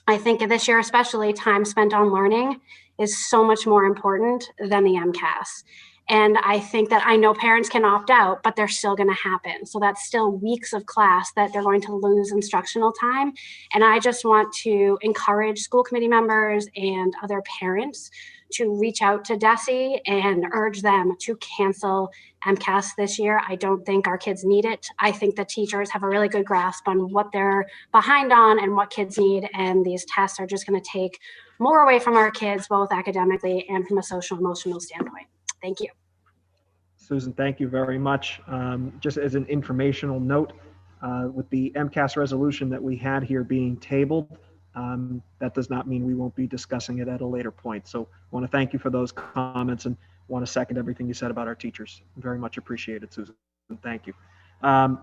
I think this year, especially, time spent on learning is so much more important than the MCAS. And I think that I know parents can opt out, but they're still going to happen. So that's still weeks of class that they're going to lose instructional time. And I just want to encourage school committee members and other parents to reach out to DESE and urge them to cancel MCAS this year. I don't think our kids need it. I think the teachers have a really good grasp on what they're behind on and what kids need. And these tests are just going to take more away from our kids, both academically and from a social emotional standpoint. Thank you.
Susan, thank you very much. Just as an informational note, with the MCAS resolution that we had here being tabled, that does not mean we won't be discussing it at a later point. So I want to thank you for those comments and want to second everything you said about our teachers. Very much appreciated, Susan. Thank you.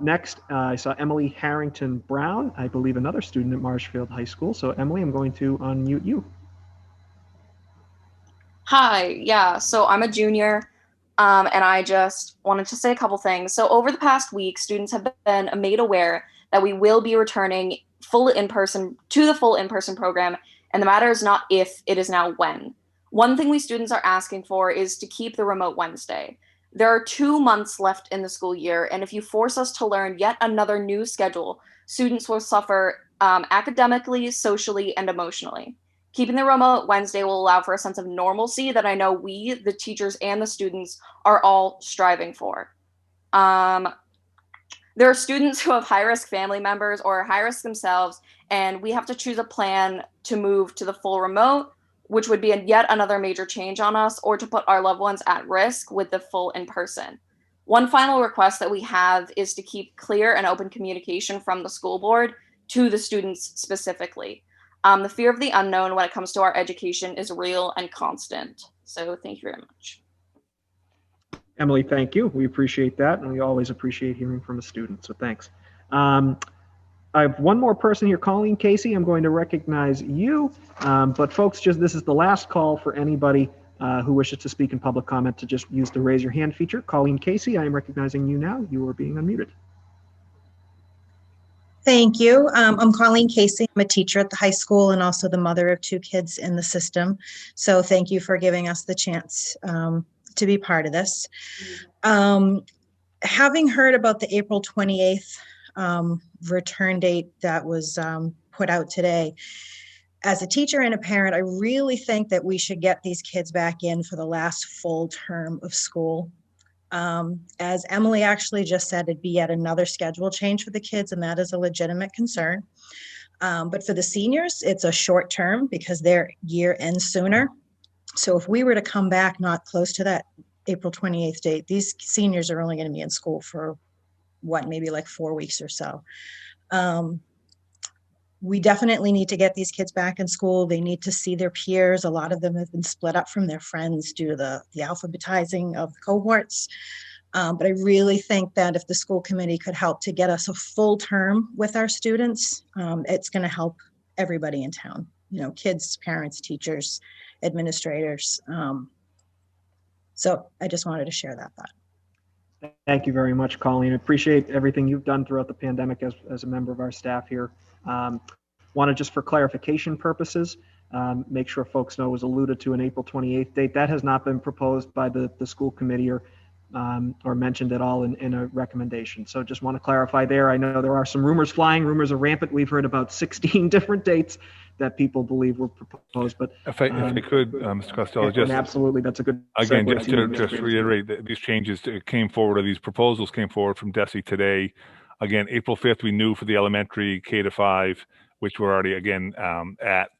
Next, I saw Emily Harrington Brown, I believe another student at Marshfield High School. So Emily, I'm going to unmute you.
Hi, yeah, so I'm a junior. And I just wanted to say a couple things. So over the past week, students have been made aware that we will be returning to the full in-person program. And the matter is not if, it is now when. One thing we students are asking for is to keep the remote Wednesday. There are 2 months left in the school year. And if you force us to learn yet another new schedule, students will suffer academically, socially, and emotionally. Keeping the remote Wednesday will allow for a sense of normalcy that I know we, the teachers and the students, are all striving for. There are students who have high-risk family members or are high-risk themselves, and we have to choose a plan to move to the full remote, which would be yet another major change on us, or to put our loved ones at risk with the full in-person. One final request that we have is to keep clear and open communication from the school board to the students specifically. The fear of the unknown when it comes to our education is real and constant. So thank you very much.
Emily, thank you. We appreciate that. And we always appreciate hearing from a student. So thanks. I have one more person here, Colleen Casey. I'm going to recognize you. But folks, this is the last call for anybody who wishes to speak in public comment to just use the raise your hand feature. Colleen Casey, I am recognizing you now. You are being unmuted.
Thank you. I'm Colleen Casey. I'm a teacher at the high school and also the mother of 2 kids in the system. So thank you for giving us the chance to be part of this. Having heard about the April 28th return date that was put out today, as a teacher and a parent, I really think that we should get these kids back in for the last full term of school. As Emily actually just said, it'd be yet another schedule change for the kids, and that is a legitimate concern. But for the seniors, it's a short term because their year ends sooner. So if we were to come back not close to that April 28th date, these seniors are only going to be in school for maybe like 4 weeks or so. We definitely need to get these kids back in school. They need to see their peers. A lot of them have been split up from their friends due to the alphabetizing of the cohorts. But I really think that if the school committee could help to get us a full term with our students, it's going to help everybody in town, kids, parents, teachers, administrators. So I just wanted to share that thought.
Thank you very much, Colleen. Appreciate everything you've done throughout the pandemic as a member of our staff here. Want to just for clarification purposes, make sure folks know it was alluded to an April 28th date. That has not been proposed by the school committee or mentioned at all in a recommendation. So just want to clarify there. I know there are some rumors flying. Rumors are rampant. We've heard about 16 different dates that people believe were proposed. But
if I could, Mr. Costello, just
absolutely, that's a good
again, just to reiterate that these changes came forward, or these proposals came forward from DESE today. Again, April 5th, we knew for the elementary K to 5, which we're already again at.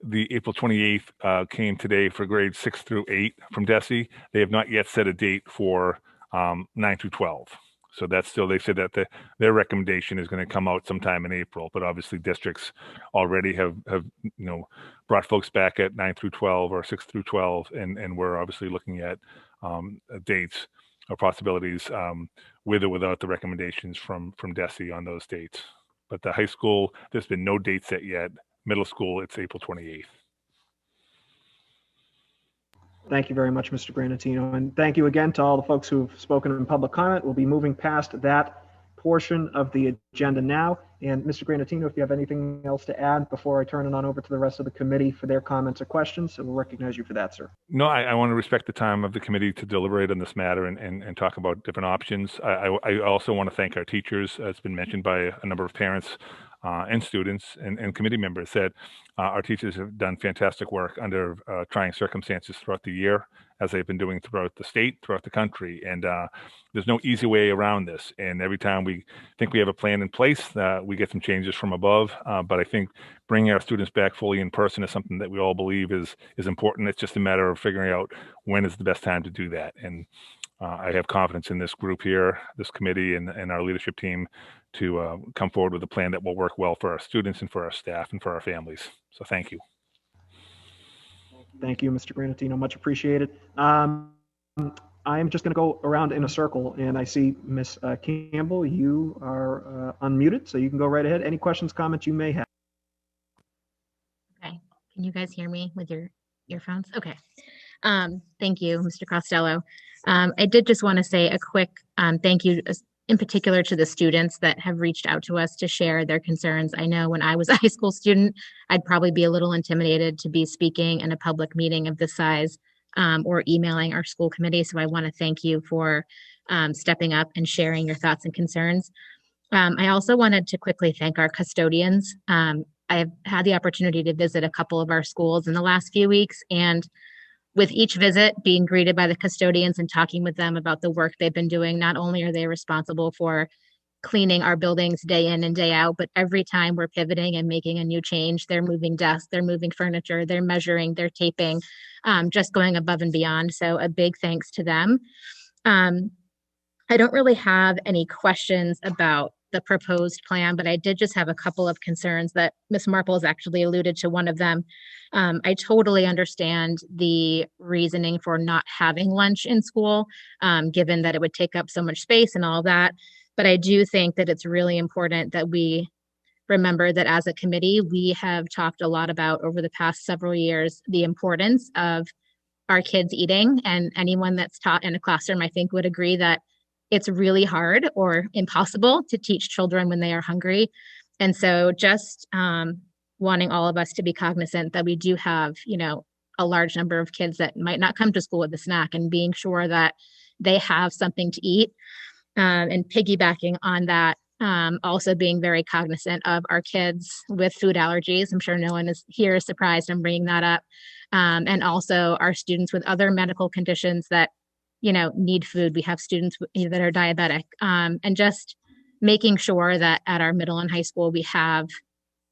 The April 28th came today for grades 6 through 8 from DESE. They have not yet set a date for 9 through 12. So that's still, they said that their recommendation is going to come out sometime in April, but obviously districts already have brought folks back at 9 through 12 or 6 through 12, and we're obviously looking at dates or possibilities with or without the recommendations from DESE on those dates. But the high school, there's been no date set yet. Middle school, it's April 28th.
Thank you very much, Mr. Granatino. And thank you again to all the folks who've spoken in public comment. We'll be moving past that portion of the agenda now. And Mr. Granatino, if you have anything else to add before I turn it on over to the rest of the committee for their comments or questions, so we'll recognize you for that, sir.
No, I want to respect the time of the committee to deliberate on this matter and talk about different options. I also want to thank our teachers. It's been mentioned by a number of parents and students and committee members that our teachers have done fantastic work under trying circumstances throughout the year, as they've been doing throughout the state, throughout the country. And there's no easy way around this. And every time we think we have a plan in place, we get some changes from above. But I think bringing our students back fully in person is something that we all believe is important. It's just a matter of figuring out when is the best time to do that. And I have confidence in this group here, this committee, and our leadership team to come forward with a plan that will work well for our students and for our staff and for our families. So thank you.
Thank you, Mr. Granatino. Much appreciated. I am just going to go around in a circle, and I see Ms. Campbell, you are unmuted, so you can go right ahead. Any questions, comments you may have?
Okay. Can you guys hear me with your earphones? Okay. Thank you, Mr. Costello. I did just want to say a quick thank you in particular to the students that have reached out to us to share their concerns. I know when I was a high school student, I'd probably be a little intimidated to be speaking in a public meeting of this size or emailing our school committee. So I want to thank you for stepping up and sharing your thoughts and concerns. I also wanted to quickly thank our custodians. I've had the opportunity to visit a couple of our schools in the last few weeks, and with each visit being greeted by the custodians and talking with them about the work they've been doing, not only are they responsible for cleaning our buildings day in and day out, but every time we're pivoting and making a new change, they're moving desks, they're moving furniture, they're measuring, they're taping, just going above and beyond. So a big thanks to them. I don't really have any questions about the proposed plan, but I did just have a couple of concerns that Ms. Marple has actually alluded to one of them. I totally understand the reasoning for not having lunch in school, given that it would take up so much space and all that. But I do think that it's really important that we remember that as a committee, we have talked a lot about over the past several years, the importance of our kids eating, and anyone that's taught in a classroom, I think, would agree that it's really hard or impossible to teach children when they are hungry. And so just wanting all of us to be cognizant that we do have, a large number of kids that might not come to school with a snack, and being sure that they have something to eat. And piggybacking on that, Also being very cognizant of our kids with food allergies. I'm sure no one is here is surprised I'm bringing that up. And also our students with other medical conditions that, need food. We have students that are diabetic, and just making sure that at our middle and high school, we have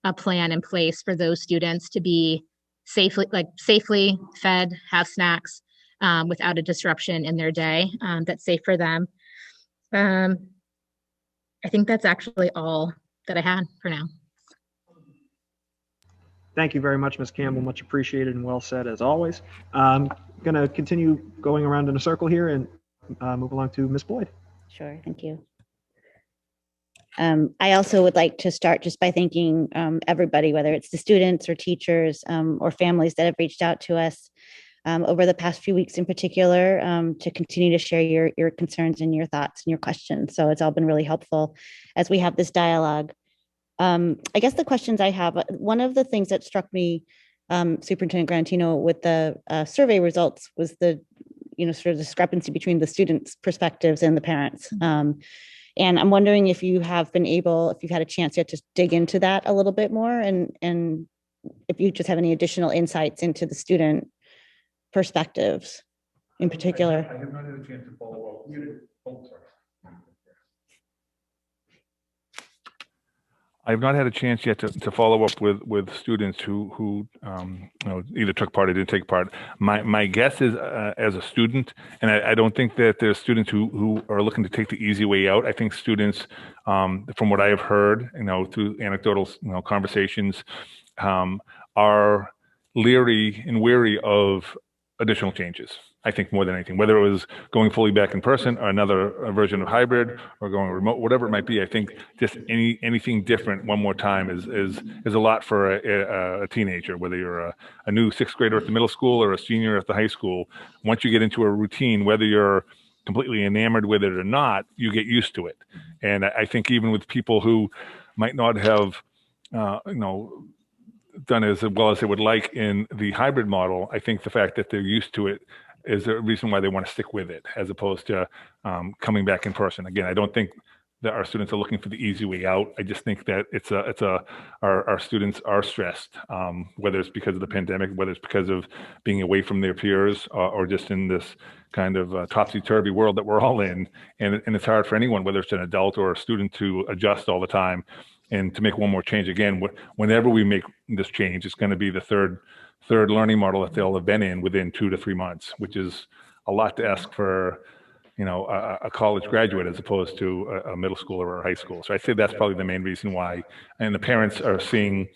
a plan in place for those students to be safely fed, have snacks, without a disruption in their day, that's safe for them. I think that's actually all that I had for now.
Thank you very much, Ms. Campbell. Much appreciated and well said as always. I'm going to continue going around in a circle here and move along to Ms. Boyd.
Sure, thank you. I also would like to start just by thanking everybody, whether it's the students or teachers or families that have reached out to us over the past few weeks in particular, to continue to share your concerns and your thoughts and your questions. So it's all been really helpful as we have this dialogue. I guess the questions I have, one of the things that struck me, Superintendent Garantino, with the survey results was the, sort of discrepancy between the students' perspectives and the parents. And I'm wondering if you have been able, if you've had a chance yet to dig into that a little bit more, and if you just have any additional insights into the student perspectives in particular.
I have not had a chance to follow up. I've not had a chance yet to follow up with students who either took part or didn't take part. My guess is as a student, and I don't think that there's students who are looking to take the easy way out. I think students, from what I have heard, through anecdotal conversations, are leery and weary of additional changes. I think more than anything, whether it was going fully back in person or another version of hybrid or going remote, whatever it might be. I think just anything different one more time is a lot for a teenager, whether you're a new sixth grader at the middle school or a senior at the high school. Once you get into a routine, whether you're completely enamored with it or not, you get used to it. And I think even with people who might not have, done as well as they would like in the hybrid model, I think the fact that they're used to it is the reason why they want to stick with it, as opposed to coming back in person. Again, I don't think that our students are looking for the easy way out. I just think that our students are stressed, whether it's because of the pandemic, whether it's because of being away from their peers, or just in this kind of topsy-turvy world that we're all in. And it's hard for anyone, whether it's an adult or a student, to adjust all the time. And to make one more change again, whenever we make this change, it's going to be the third learning model that they'll have been in within 2 to 3 months, which is a lot to ask for, a college graduate as opposed to a middle schooler or a high school. So I'd say that's probably the main reason why. And the parents are seeing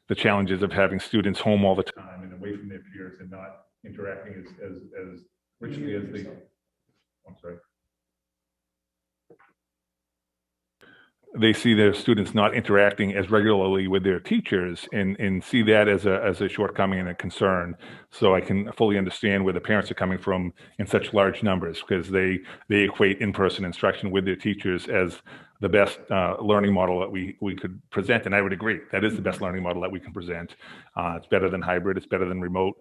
the challenges of having students home all the time and away from their peers and not interacting as richly as they. I'm sorry. They see their students not interacting as regularly with their teachers and see that as a shortcoming and a concern. So I can fully understand where the parents are coming from in such large numbers, because they equate in-person instruction with their teachers as the best learning model that we could present. And I would agree, that is the best learning model that we can present. It's better than hybrid, it's better than remote.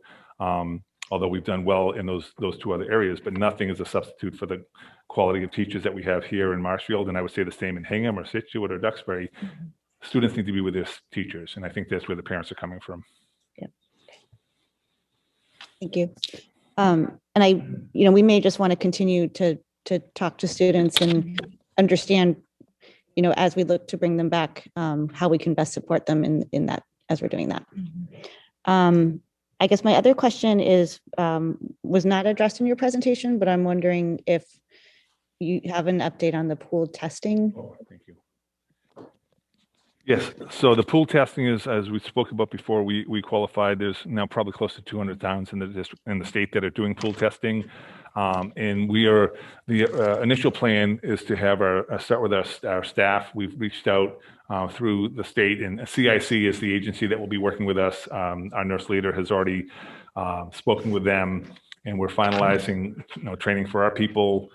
Although we've done well in those two other areas, but nothing is a substitute for the quality of teachers that we have here in Marshfield. And I would say the same in Hingham or Scituate or Duxbury. Mm-hmm. Students need to be with their teachers. And I think that's where the parents are coming from.
Yeah. Thank you. And we may just want to continue to talk to students and understand, as we look to bring them back, how we can best support them in that as we're doing that. Mm-hmm. I guess my other question was not addressed in your presentation, but I'm wondering if you have an update on the pooled testing.
Oh, thank you. Yes, so the pool testing is, as we spoke about before, we qualified. There's now probably close to 200 towns in the district, in the state, that are doing pool testing. And the initial plan is to have start with our staff. We've reached out through the state, and CIC is the agency that will be working with us. Our nurse leader has already spoken with them, and we're finalizing training for our people.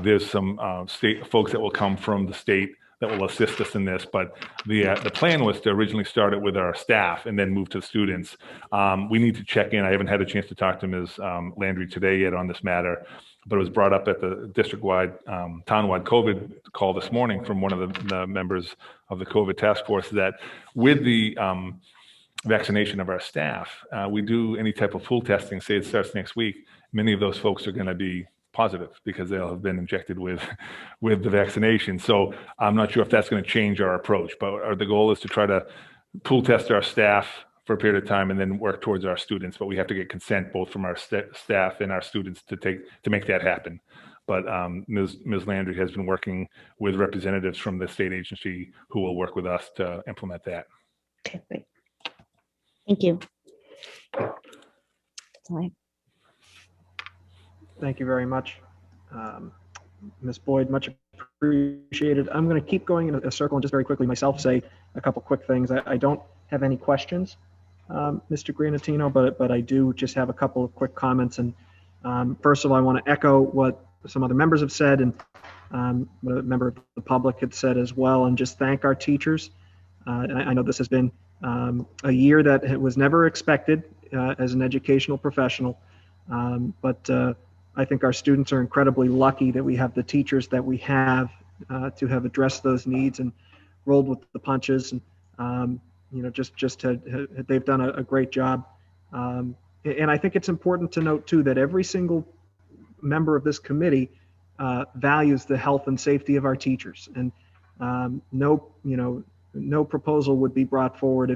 There's some state folks that will come from the state that will assist us in this. But the plan was to originally start it with our staff and then move to students. We need to check in. I haven't had a chance to talk to Ms. Landry today yet on this matter, but it was brought up at the district-wide, town-wide COVID call this morning from one of the members of the COVID task force that with the vaccination of our staff, we do any type of pool testing, say it starts next week, many of those folks are going to be positive because they'll have been injected with the vaccination. So I'm not sure if that's going to change our approach, but the goal is to try to pool test our staff for a period of time and then work towards our students. But we have to get consent both from our staff and our students to make that happen. But Ms. Landry has been working with representatives from the state agency who will work with us to implement that.
Okay, great. Thank you. That's all I have.
Thank you very much. Ms. Boyd, much appreciated. I'm going to keep going in a circle and just very quickly myself say a couple quick things. I don't have any questions, Mr. Granatino, but I do just have a couple of quick comments. And first of all, I want to echo what some other members have said and what a member of the public had said as well, and just thank our teachers. I know this has been a year that was never expected as an educational professional, but I think our students are incredibly lucky that we have the teachers that we have to have addressed those needs and rolled with the punches. And, they've done a great job. And I think it's important to note too, that every single member of this committee values the health and safety of our teachers. And no proposal would be brought forward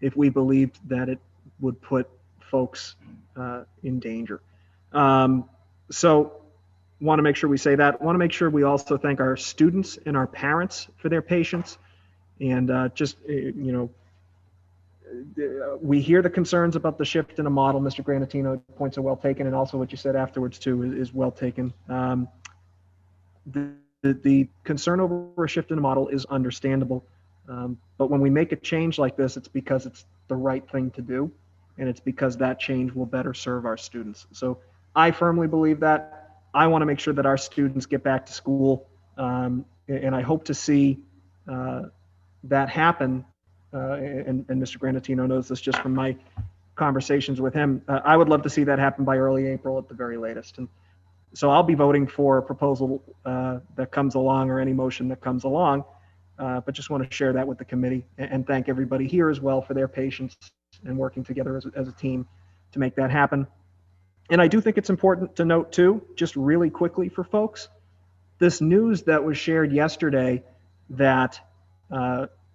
if we believed that it would put folks in danger. So want to make sure we say that. Want to make sure we also thank our students and our parents for their patience. And we hear the concerns about the shift in a model. Mr. Granatino, points are well taken, and also what you said afterwards too is well taken. The concern over a shift in a model is understandable. But when we make a change like this, it's because it's the right thing to do. And it's because that change will better serve our students. So I firmly believe that. I want to make sure that our students get back to school. And I hope to see that happen. And Mr. Granatino knows this just from my conversations with him. I would love to see that happen by early April at the very latest. And so I'll be voting for a proposal that comes along or any motion that comes along. But just want to share that with the committee and thank everybody here as well for their patience and working together as a team to make that happen. And I do think it's important to note too, just really quickly for folks, this news that was shared yesterday that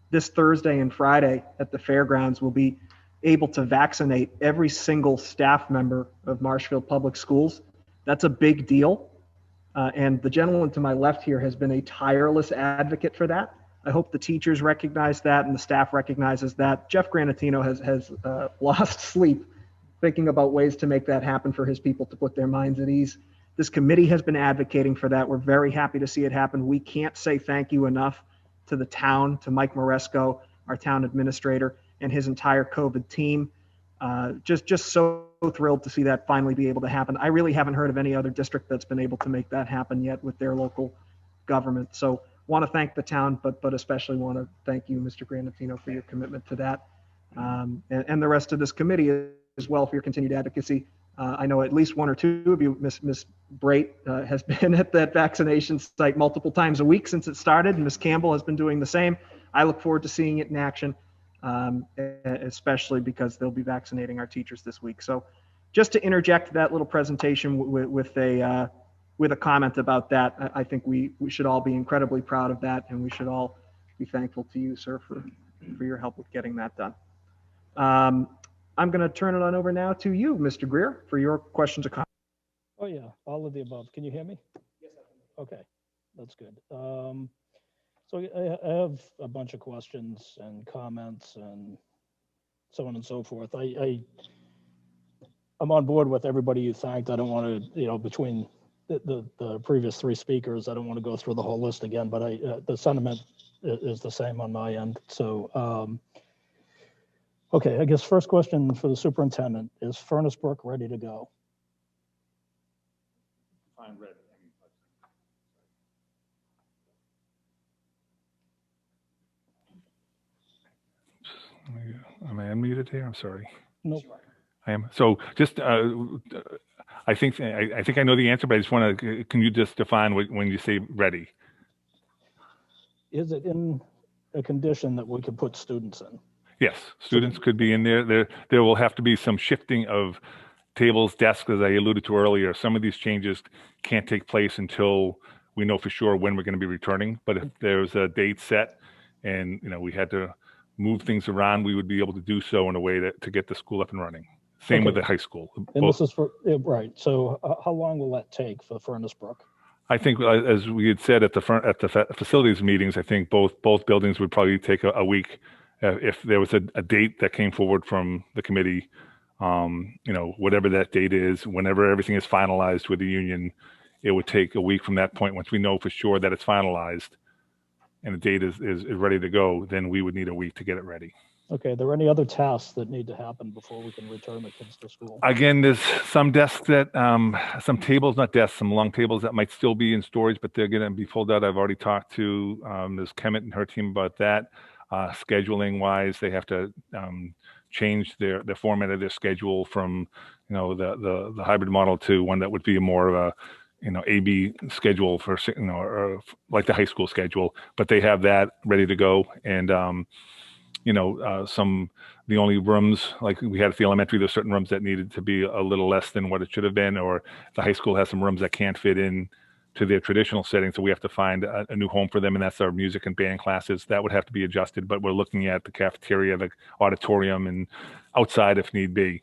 this Thursday and Friday at the fairgrounds will be able to vaccinate every single staff member of Marshfield Public Schools. That's a big deal. And the gentleman to my left here has been a tireless advocate for that. I hope the teachers recognize that and the staff recognizes that. Jeff Granatino has lost sleep thinking about ways to make that happen for his people to put their minds at ease. This committee has been advocating for that. We're very happy to see it happen. We can't say thank you enough to the town, to Mike Moresco, our town administrator, and his entire COVID team. Just so thrilled to see that finally be able to happen. I really haven't heard of any other district that's been able to make that happen yet with their local government. So want to thank the town, but especially want to thank you, Mr. Granatino, for your commitment to that. And the rest of this committee as well for your continued advocacy. I know at least one or two of you, Ms. Brait has been at that vaccination site multiple times a week since it started, and Ms. Campbell has been doing the same. I look forward to seeing it in action, especially because they'll be vaccinating our teachers this week. So just to interject that little presentation with a comment about that, I think we should all be incredibly proud of that, and we should all be thankful to you, sir, for your help with getting that done. I'm going to turn it on over now to you, Mr. Greer, for your questions or comments.
Oh, yeah, all of the above. Can you hear me? Yes, I can. Okay, that's good. So I have a bunch of questions and comments and so on and so forth. I'm on board with everybody you thanked. I don't want to, between the previous three speakers, I don't want to go through the whole list again, but the sentiment is the same on my end. So, okay, I guess first question for the superintendent, is Furnace Brook ready to go?
Fine, ready. Am I unmuted here? I'm sorry.
Nope.
I am. So just, I think I know the answer, but I just want to, can you just define when you say ready?
Is it in a condition that we could put students in?
Yes, students could be in there. There will have to be some shifting of tables, desks, as I alluded to earlier. Some of these changes can't take place until we know for sure when we're going to be returning. But if there's a date set and, you know, we had to move things around, we would be able to do so in a way to get the school up and running. Same with the high school.
And this is for, right. So how long will that take for Furnace Brook?
I think, as we had said at the facilities meetings, I think both buildings would probably take a week. If there was a date that came forward from the committee, you know, whatever that date is, whenever everything is finalized with the union, it would take a week from that point. Once we know for sure that it's finalized and the date is ready to go, then we would need a week to get it ready.
Okay, are there any other tasks that need to happen before we can return the kids to school?
Again, there's some desks that, some tables, not desks, some long tables that might still be in storage, but they're going to be pulled out. I've already talked to Ms. Kemet and her team about that. Scheduling wise, they have to change their format of their schedule from, you know, the hybrid model to one that would be more of a, you know, AB schedule for, you know, or like the high school schedule, but they have that ready to go. And, you know, the only rooms, like we had at the elementary, there's certain rooms that needed to be a little less than what it should have been, or the high school has some rooms that can't fit in to their traditional setting. So we have to find a new home for them. And that's our music and band classes. That would have to be adjusted, but we're looking at the cafeteria, the auditorium, and outside if need be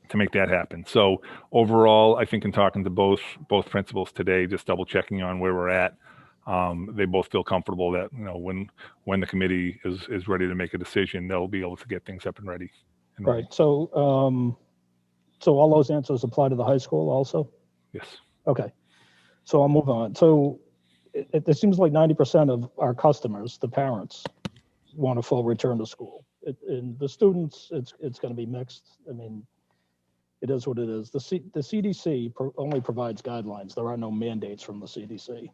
to make that happen. So overall, I think in talking to both principals today, just double checking on where we're at, they both feel comfortable that, you know, when the committee is ready to make a decision, they'll be able to get things up and ready.
Right. So, so all those answers apply to the high school also?
Yes.
Okay. So I'll move on. So it seems like 90% of our customers, the parents, want a full return to school. And the students, it's going to be mixed. I mean, it is what it is. The CDC only provides guidelines. There are no mandates from the CDC.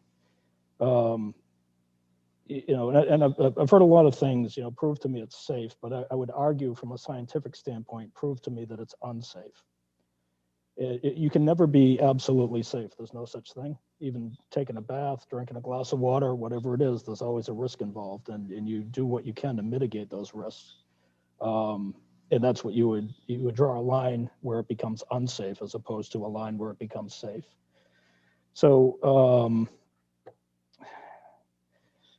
You know, and I've heard a lot of things, you know, prove to me it's safe, but I would argue from a scientific standpoint, prove to me that it's unsafe. You can never be absolutely safe. There's no such thing. Even taking a bath, drinking a glass of water, whatever it is, there's always a risk involved, and you do what you can to mitigate those risks. And that's what you would draw a line where it becomes unsafe as opposed to a line where it becomes safe. So,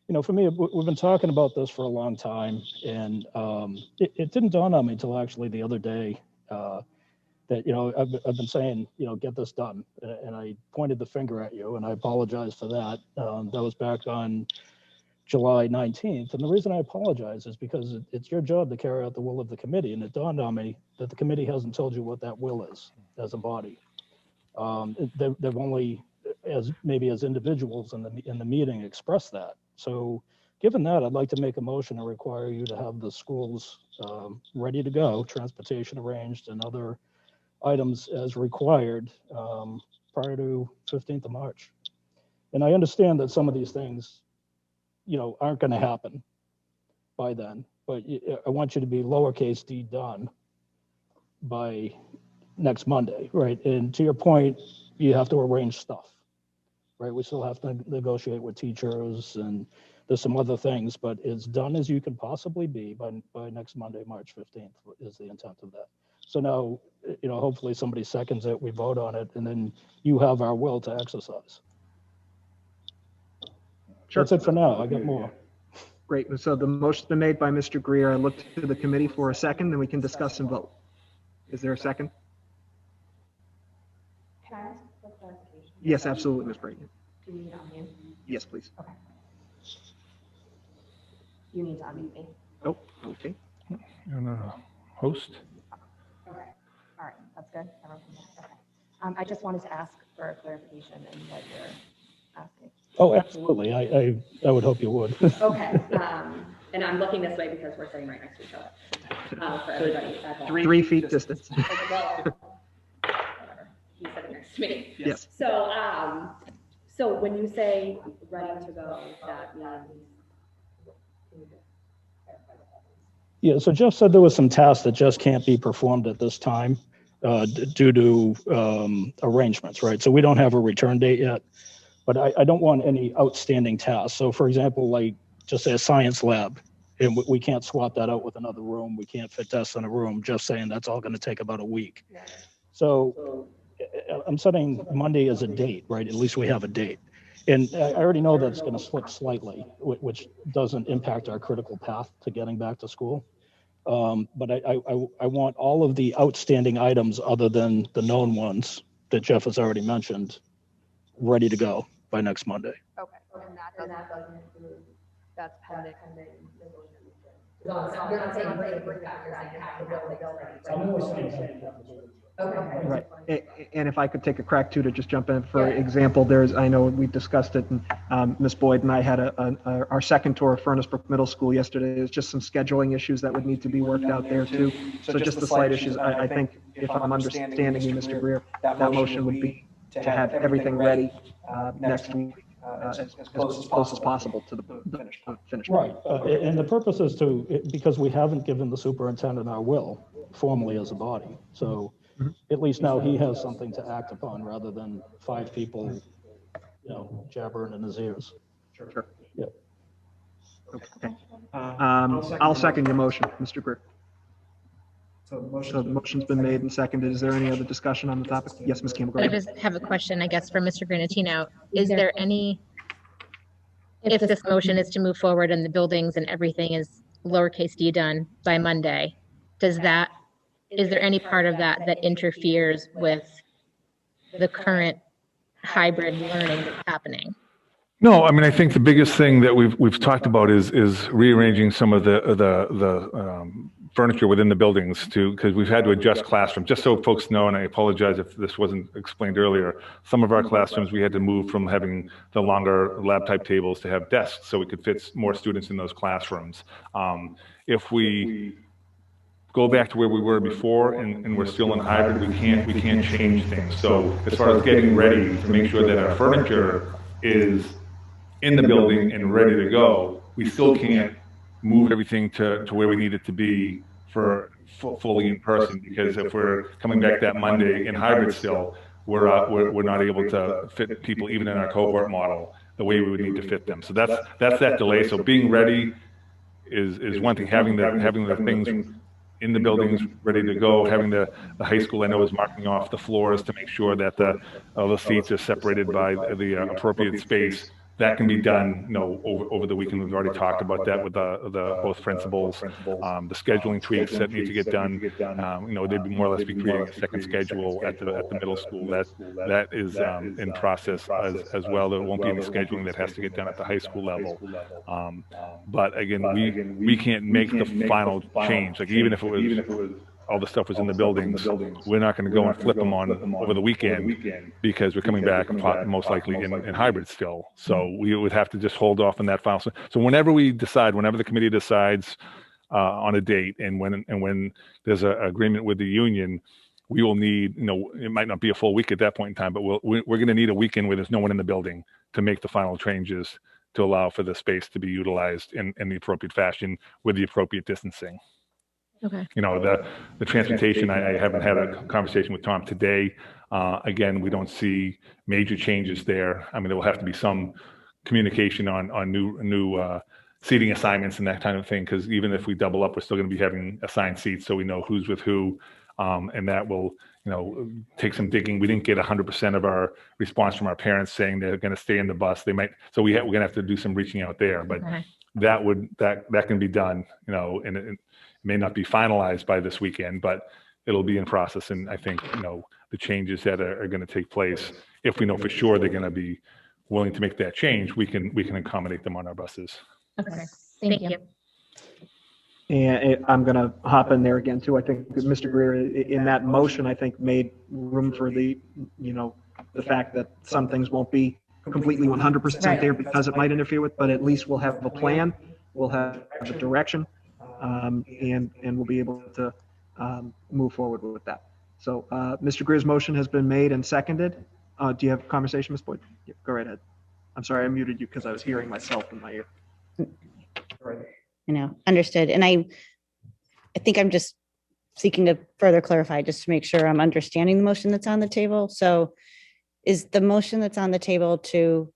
you know, for me, we've been talking about this for a long time, and it didn't dawn on me until actually the other day that, you know, I've been saying, you know, get this done, and I pointed the finger at you, and I apologize for that. That was back on July 19th, and the reason I apologize is because it's your job to carry out the will of the committee, and it dawned on me that the committee hasn't told you what that will is as a body. They've only, as individuals in the meeting, expressed that. So given that, I'd like to make a motion to require you to have the schools ready to go, transportation arranged, and other items as required prior to 15th of March. And I understand that some of these things, you know, aren't going to happen by then, but I want you to be lowercase d done by next Monday, right? And to your point, you have to arrange stuff, right? We still have to negotiate with teachers, and there's some other things, but as done as you can possibly be by next Monday, March 15th is the intent of that. So now, you know, hopefully somebody seconds it, we vote on it, and then you have our will to exercise.
Sure.
That's it for now. I got more.
Great. So the motion's been made by Mr. Greer. I look to the committee for a second, then we can discuss and vote. Is there a second?
Can I ask for clarification?
Yes, absolutely, Ms. Brayton.
Do you need to unmute?
Yes, please.
Okay. You need to unmute me.
Oh, okay.
You're the host.
Okay. All right. That's good. Okay. I just wanted to ask for a clarification in what you're asking.
Oh, absolutely. I would hope you would.
Okay. And I'm looking this way because we're sitting right next to each other. For everybody at home.
3 feet distance.
Okay, well, whatever. He's sitting next to me.
Yes.
So, so when you say ready to go, that means.
Yeah, so Jeff said there was some tasks that just can't be performed at this time due to arrangements, right? So we don't have a return date yet, but I don't want any outstanding tasks. So for example, like just say a science lab, and we can't swap that out with another room. We can't fit desks in a room, just saying that's all going to take about a week. So I'm setting Monday as a date, right? At least we have a date. And I already know that's going to slip slightly, which doesn't impact our critical path to getting back to school. But I want all of the outstanding items other than the known ones that Jeff has already mentioned ready to go by next Monday.
Okay, and that doesn't include, that's pending.
You're not saying bring it back, you're saying have the building ready. Okay.
Right. And if I could take a crack too to just jump in, for example, I know we discussed it, and Ms. Boyd and I had our second tour of Furnace Brook Middle School yesterday. There's just some scheduling issues that would need to be worked out there too. So just the slight issues. I think if I'm understanding you, Mr. Greer, that motion would be to have everything ready next week. As close as possible to the finished.
Right, and the purpose is because we haven't given the superintendent our will formally as a body. So at least now he has something to act upon rather than 5 people, jabbering in his ears.
Sure.
Yep.
Okay. I'll second your motion, Mr. Greer. So the motion's been made and seconded. Is there any other discussion on the topic? Yes, Ms. Campbell.
I just have a question, I guess, for Mr. Granatino. Is there any, if this motion is to move forward and the buildings and everything is lowercase d done by Monday, is there any part of that that interferes with the current hybrid learning that's happening?
No, I mean, I think the biggest thing that we've talked about is rearranging some of the furniture within the buildings because we've had to adjust classrooms. Just so folks know, and I apologize if this wasn't explained earlier, some of our classrooms we had to move from having the longer lab type tables to have desks so we could fit more students in those classrooms. If we go back to where we were before and we're still in hybrid, we can't change things. So as far as getting ready to make sure that our furniture is in the building and ready to go, we still can't move everything to where we need it to be for fully in person, because if we're coming back that Monday in hybrid still, we're not able to fit people even in our cohort model the way we would need to fit them. So that's that delay. So being ready is one thing. Having the things in the buildings ready to go, having the high school I know is marking off the floors to make sure that the seats are separated by the appropriate space. That can be done, over the weekend. We've already talked about that with the both principals. The scheduling tweaks that need to get done. They'd be more or less be creating a second schedule at the middle school. That is in process as well. There won't be any scheduling that has to get done at the high school level. But again, we can't make the final change. Like even if it was all the stuff was in the buildings, we're not going to go and flip them on over the weekend because we're coming back most likely in hybrid still. So we would have to just hold off on that final. So whenever the committee decides on a date and when there's an agreement with the union, we will need, it might not be a full week at that point in time, but we're going to need a weekend where there's no one in the building to make the final changes to allow for the space to be utilized in the appropriate fashion with the appropriate distancing.
Okay.
The transportation, I haven't had a conversation with Tom today. Again, we don't see major changes there. I mean, there will have to be some communication on new seating assignments and that kind of thing, because even if we double up, we're still going to be having assigned seats so we know who's with who. And that will, take some digging. We didn't get 100% of our response from our parents saying they're going to stay in the bus. They might, so we're going to have to do some reaching out there, but that can be done, and it may not be finalized by this weekend, but it'll be in process. And I think, the changes that are going to take place, if we know for sure they're going to be willing to make that change, we can accommodate them on our buses.
Okay, thank you.
And I'm going to hop in there again too. I think Mr. Greer in that motion, I think made room for the fact that some things won't be completely 100% there because it might interfere with, but at least we'll have a plan, we'll have a direction, and we'll be able to move forward with that. So Mr. Greer's motion has been made and seconded. Do you have a conversation, Ms. Boyd? Yeah, go right ahead. I'm sorry, I muted you because I was hearing myself in my ear.
I know, understood. And I think I'm just seeking to further clarify, just to make sure I'm understanding the motion that's on the table. So is the motion that's on the table to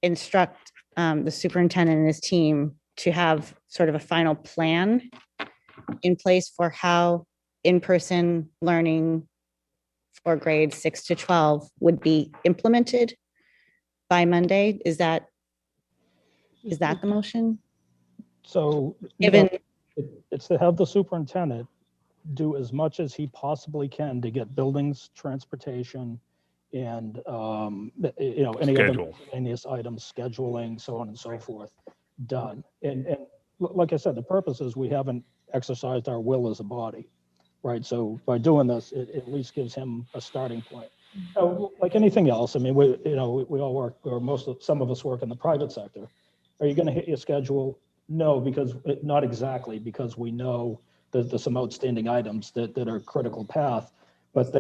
instruct the superintendent and his team to have sort of a final plan in place for how in-person learning for grades 6 to 12 would be implemented by Monday? Is that the motion?
So
Given
it's to have the superintendent do as much as he possibly can to get buildings, transportation, and any other
Schedule.
miscellaneous items, scheduling, so on and so forth, done. And like I said, the purpose is we haven't exercised our will as a body, right? So by doing this, it at least gives him a starting point. Like anything else, I mean, we all work, or some of us work in the private sector. Are you going to hit your schedule? No, because not exactly, because we know that there's some outstanding items that are critical path, but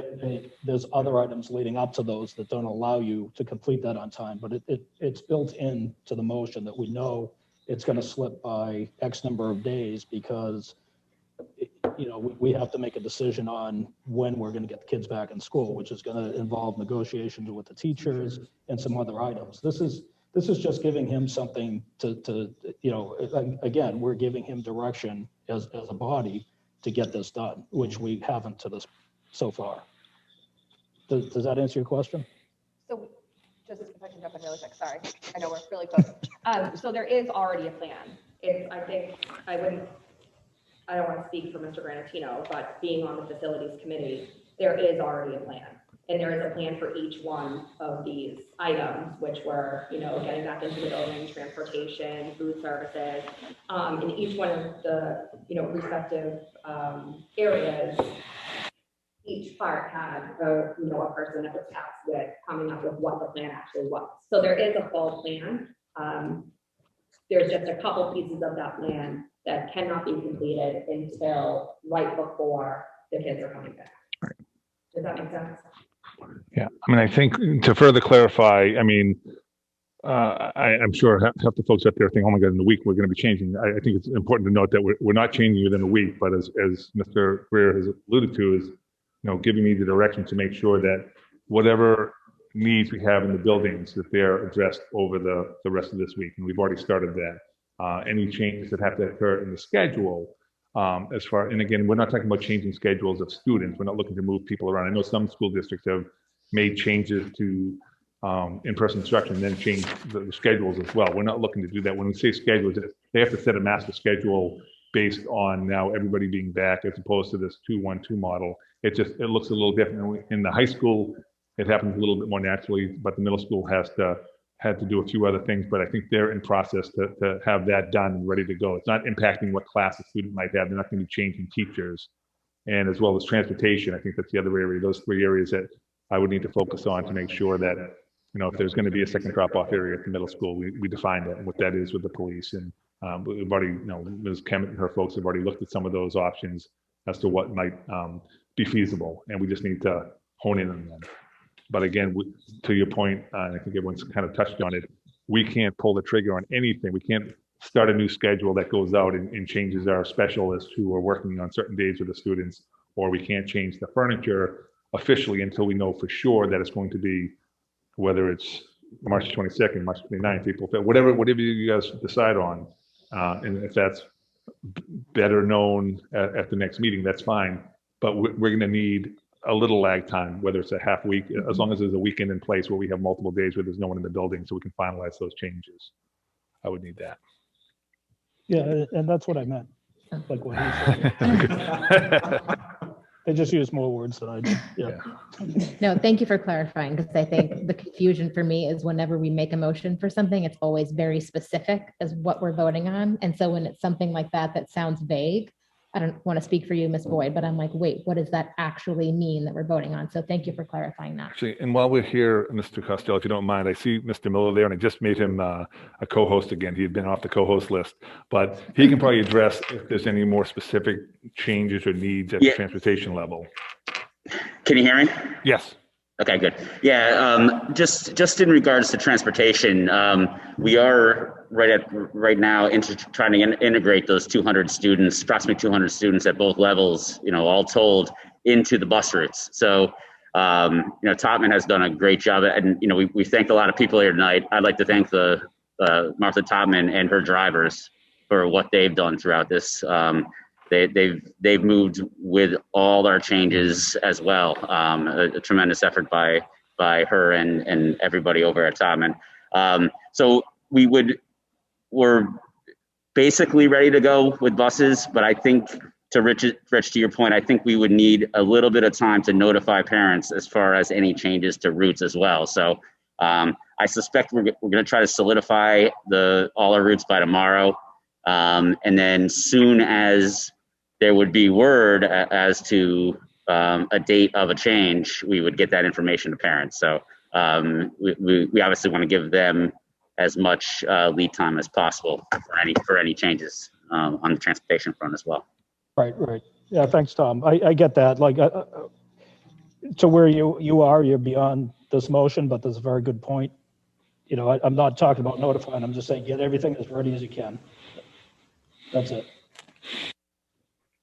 there's other items leading up to those that don't allow you to complete that on time. But it's built into the motion that we know it's going to slip by X number of days because we have to make a decision on when we're going to get the kids back in school, which is going to involve negotiations with the teachers and some other items. This is just giving him something to again, we're giving him direction as a body to get this done, which we haven't to this so far. Does that answer your question?
So just if I can jump in really quick, sorry. I know we're really close. So there is already a plan. I don't want to speak for Mr. Granatino, but being on the facilities committee, there is already a plan. And there is a plan for each one of these items, which were, getting back into the building, transportation, food services, in each one of the, respective areas. Each part had a person that was tasked with coming up with what the plan actually was. So there is a full plan. There's just a couple pieces of that plan that cannot be completed until right before the kids are coming back. Does that make sense?
Yeah, I mean, I think to further clarify, I mean, I'm sure half the folks up there think, oh my God, in a week we're going to be changing. I think it's important to note that we're not changing within a week, but as Mr. Greer has alluded to, is giving me the direction to make sure that whatever needs we have in the buildings, that they're addressed over the rest of this week, and we've already started that. Any changes that have to occur in the schedule. And again, we're not talking about changing schedules of students. We're not looking to move people around. I know some school districts have made changes to in-person instruction and then change the schedules as well. We're not looking to do that. When we say schedules, they have to set a master schedule based on now everybody being back as opposed to this 2-1-2 model. It looks a little different. In the high school, it happens a little bit more naturally, but the middle school had to do a few other things, but I think they're in process to have that done and ready to go. It's not impacting what class a student might have. They're not going to be changing teachers. And as well as transportation, I think that's the other area, those 3 areas that I would need to focus on to make sure that, if there's going to be a second drop-off area at the middle school, we define that and what that is with the police. And we've already, Ms. Kemet and her folks have already looked at some of those options as to what might be feasible. And we just need to hone in on them. But again, to your point, and I think everyone's kind of touched on it, we can't pull the trigger on anything. We can't start a new schedule that goes out and changes our specialists who are working on certain days with the students, or we can't change the furniture officially until we know for sure that it's going to be, whether it's March 22nd, March 29th, April 5th, whatever you guys decide on. And if that's better known at the next meeting, that's fine. But we're going to need a little lag time, whether it's a half week, as long as there's a weekend in place where we have multiple days where there's no one in the building so we can finalize those changes. I would need that.
Yeah, and that's what I meant. Like what he said. They just use more words than I did. Yeah.
No, thank you for clarifying, because I think the confusion for me is whenever we make a motion for something, it's always very specific as what we're voting on. And so when it's something like that sounds vague, I don't want to speak for you, Ms. Boyd, but I'm like, wait, what does that actually mean that we're voting on? So thank you for clarifying that.
Actually, and while we're here, Mr. Costello, if you don't mind, I see Mr. Miller there, and I just made him a co-host again. He had been off the co-host list, but he can probably address if there's any more specific changes or needs at the transportation level.
Can you hear me?
Yes.
Okay, good. Yeah, just in regards to transportation, we are right now trying to integrate those 200 students, approximately 200 students at both levels, all told, into the bus routes. So, Topman has done a great job, and we thanked a lot of people here tonight. I'd like to thank the Martha Topman and her drivers for what they've done throughout this. They've moved with all our changes as well. A tremendous effort by her and everybody over at Topman. So we're basically ready to go with buses, but I think to Rich, to your point, I think we would need a little bit of time to notify parents as far as any changes to routes as well. So I suspect we're going to try to solidify all our routes by tomorrow. And then soon as there would be word as to a date of a change, we would get that information to parents. So we obviously want to give them as much lead time as possible for any changes on the transportation front as well.
Right. Yeah, thanks, Tom. I get that. Like, to where you're beyond this motion, but that's a very good point. I'm not talking about notifying. I'm just saying get everything as ready as you can. That's it.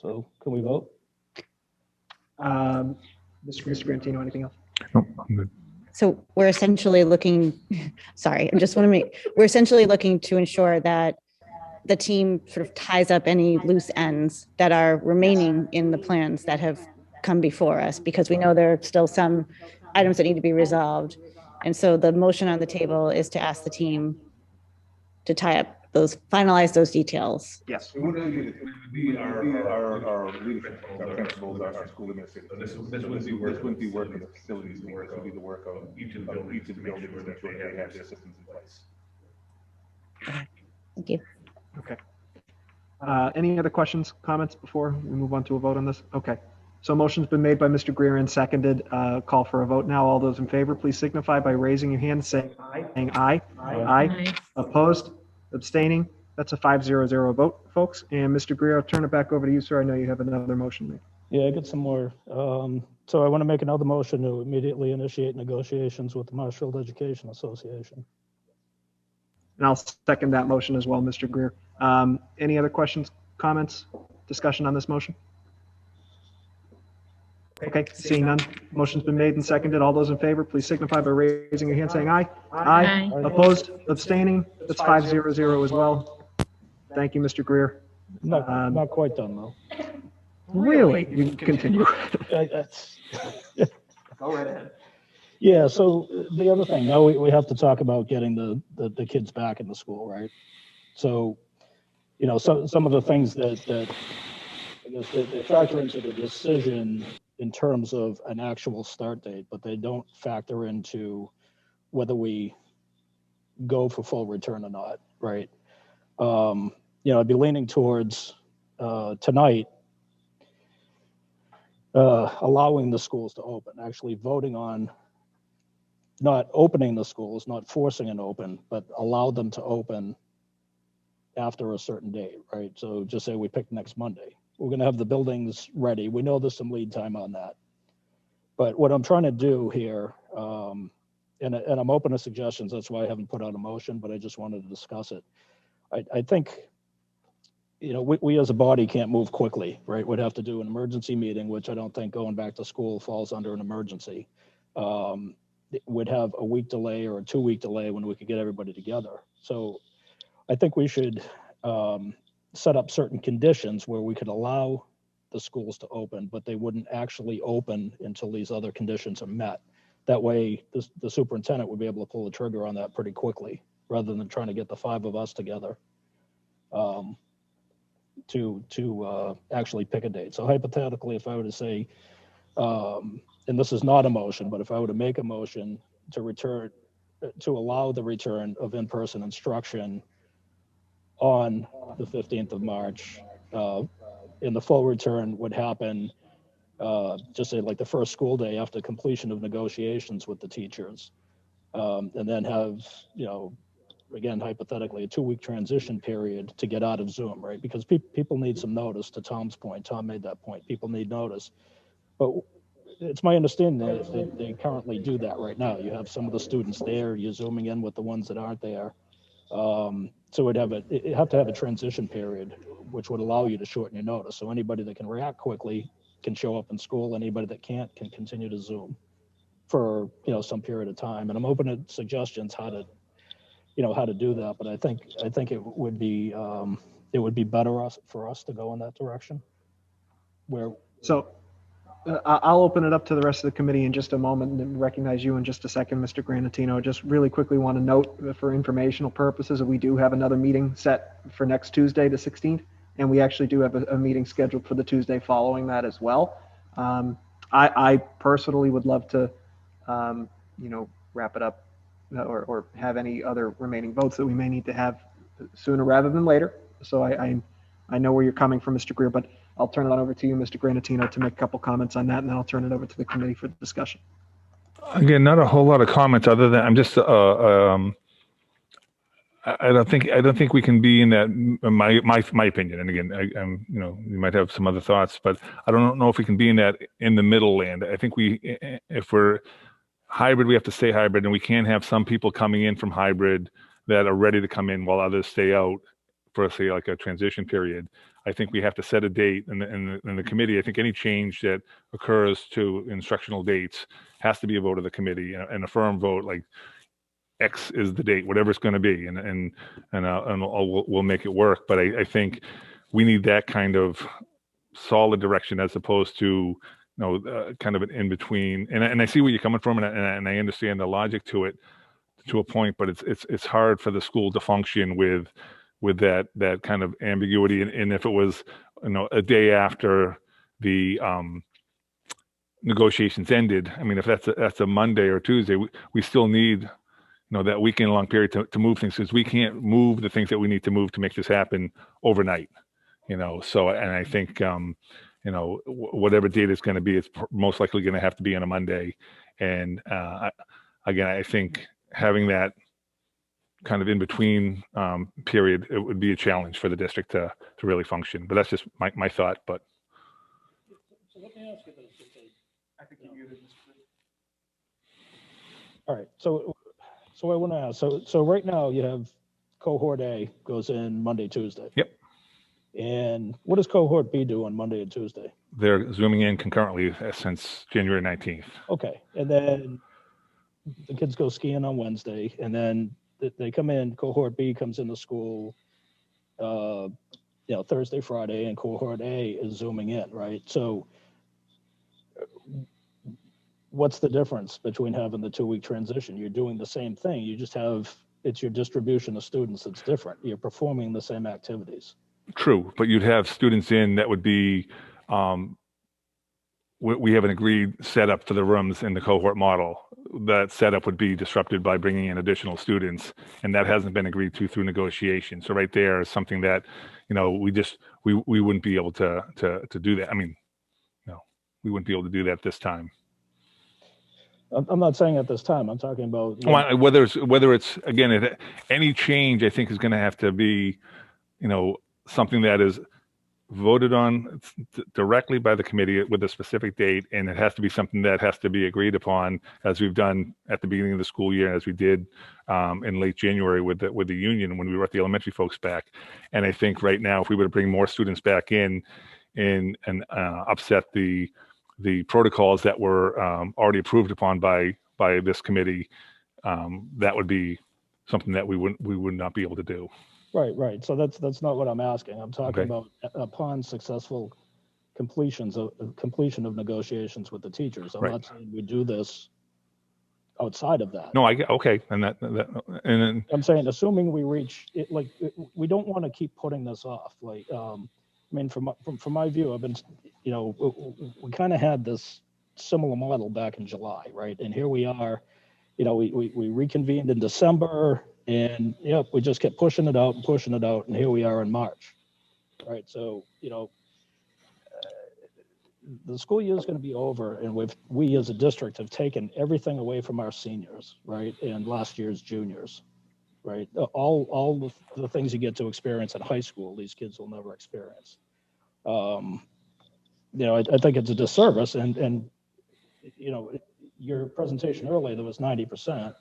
So can we vote?
Mr. Grantino, anything else?
No, I'm good.
So we're essentially looking, we're essentially looking to ensure that the team sort of ties up any loose ends that are remaining in the plans that have come before us, because we know there are still some items that need to be resolved. And so the motion on the table is to ask the team to finalize those details.
Yes.
It would be our leadership, our principals, our school administrators. This wouldn't be work of the facilities team. This would be the work of each of the buildings to make sure that they have their systems in place.
Thank you.
Okay. Any other questions, comments before we move on to a vote on this? Okay. So motion's been made by Mr. Greer and seconded. Call for a vote now. All those in favor, please signify by raising your hand, saying aye. Aye. Opposed? Abstaining? That's a 5-0-0 vote, folks. And Mr. Greer, I'll turn it back over to you, sir. I know you have another motion made.
Yeah, I got some more. So I want to make another motion to immediately initiate negotiations with the Marshfield Education Association.
And I'll second that motion as well, Mr. Greer. Any other questions, comments, discussion on this motion? Okay, seeing none. Motion's been made and seconded. All those in favor, please signify by raising your hand, saying aye. Aye. Opposed? Abstaining? That's 5-0-0 as well. Thank you, Mr. Greer.
Not quite done, though.
Really? You can continue.
Go right ahead. Yeah, so the other thing, now we have to talk about getting the kids back in the school, right? So, some of the things that I guess they factor into the decision in terms of an actual start date, but they don't factor into whether we go for full return or not, right? I'd be leaning towards tonight allowing the schools to open, actually voting on not opening the schools, not forcing an open, but allow them to open after a certain date, right? So just say we pick next Monday. We're going to have the buildings ready. We know there's some lead time on that. But what I'm trying to do here, and I'm open to suggestions, that's why I haven't put out a motion, but I just wanted to discuss it. I think, we as a body can't move quickly, right? We'd have to do an emergency meeting, which I don't think going back to school falls under an emergency. We'd have a week delay or a 2-week delay when we could get everybody together. So I think we should set up certain conditions where we could allow the schools to open, but they wouldn't actually open until these other conditions are met. That way, the superintendent would be able to pull the trigger on that pretty quickly, rather than trying to get the 5 of us together to actually pick a date. So hypothetically, if I were to say, and this is not a motion, but if I were to make a motion to allow the return of in-person instruction on the 15th of March, and the full return would happen, just say like the first school day after completion of negotiations with the teachers, and then have, again, hypothetically, a 2-week transition period to get out of Zoom, right? Because people need some notice, to Tom's point. Tom made that point. People need notice. But it's my understanding that they currently do that right now. You have some of the students there, you're zooming in with the ones that aren't there. So it'd have to have a transition period, which would allow you to shorten your notice. So anybody that can react quickly can show up in school. Anybody that can't can continue to Zoom for, some period of time. And I'm open to suggestions how to do that. But I think it would be better for us to go in that direction.
So I'll open it up to the rest of the committee in just a moment and recognize you in just a second, Mr. Granatino. Just really quickly want to note for informational purposes that we do have another meeting set for next Tuesday, the 16th, and we actually do have a meeting scheduled for the Tuesday following that as well. I personally would love to, wrap it up or have any other remaining votes that we may need to have sooner rather than later. So I know where you're coming from, Mr. Greer, but I'll turn it on over to you, Mr. Granatino, to make a couple comments on that, and then I'll turn it over to the committee for discussion.
Again, not a whole lot of comments other than I'm just I don't think we can be in that, my opinion. And again, I'm you might have some other thoughts, but I don't know if we can be in the middle land. I think if we're hybrid, we have to stay hybrid, and we can't have some people coming in from hybrid that are ready to come in while others stay out for, say, like a transition period. I think we have to set a date in the committee. I think any change that occurs to instructional dates has to be a vote of the committee and a firm vote, like X is the date, whatever it's going to be, and we'll make it work. But I think we need that kind of solid direction as opposed to kind of an in between. And I see where you're coming from, and I understand the logic to it to a point. But it's hard for the school to function with that kind of ambiguity. And if it was a day after the negotiations ended, I mean, if that's a Monday or Tuesday, we still need that weekend long period to move things, because we can't move the things that we need to move to make this happen overnight. So, and I think whatever date it's going to be, it's most likely going to have to be on a Monday. And again, I think having that kind of in between period, it would be a challenge for the district to really function. But that's just my thought. But
so let me ask you this. I think you muted this. All right. So I want to ask. So right now you have cohort A goes in Monday, Tuesday.
Yep.
And what does cohort B do on Monday and Tuesday?
They're zooming in concurrently since January 19th.
Okay. And then the kids go skiing on Wednesday, and then they come in, cohort B comes into school, Thursday, Friday, and cohort A is zooming in, right? So what's the difference between having the 2-week transition? You're doing the same thing. You just it's your distribution of students that's different. You're performing the same activities.
True, but you'd have students in that would be, we have an agreed setup for the rooms in the cohort model. That setup would be disrupted by bringing in additional students, and that hasn't been agreed to through negotiation. So right there is something that, we wouldn't be able to do that. I mean, we wouldn't be able to do that this time.
I'm not saying at this time. I'm talking about
whether it's again, any change I think is going to have to be, something that is voted on directly by the committee with a specific date, and it has to be something that has to be agreed upon, as we've done at the beginning of the school year, as we did in late January with the union when we brought the elementary folks back. And I think right now, if we were to bring more students back in and upset the protocols that were already approved upon by this committee, that would be something that we would not be able to do.
Right. So that's not what I'm asking. I'm talking about upon successful completion of negotiations with the teachers. I'm not saying we do this outside of that.
No, and then
I'm saying, assuming we reach it, we don't want to keep putting this off. From my view, I've been, we kind of had this similar model back in July, right? And here we are, we reconvened in December, and we just kept pushing it out, and here we are in March, right? So, the school year is going to be over, and we as a district have taken everything away from our seniors, right? And last year's juniors, right? All the things you get to experience in high school, these kids will never experience. I think it's a disservice, and your presentation earlier, there was 90%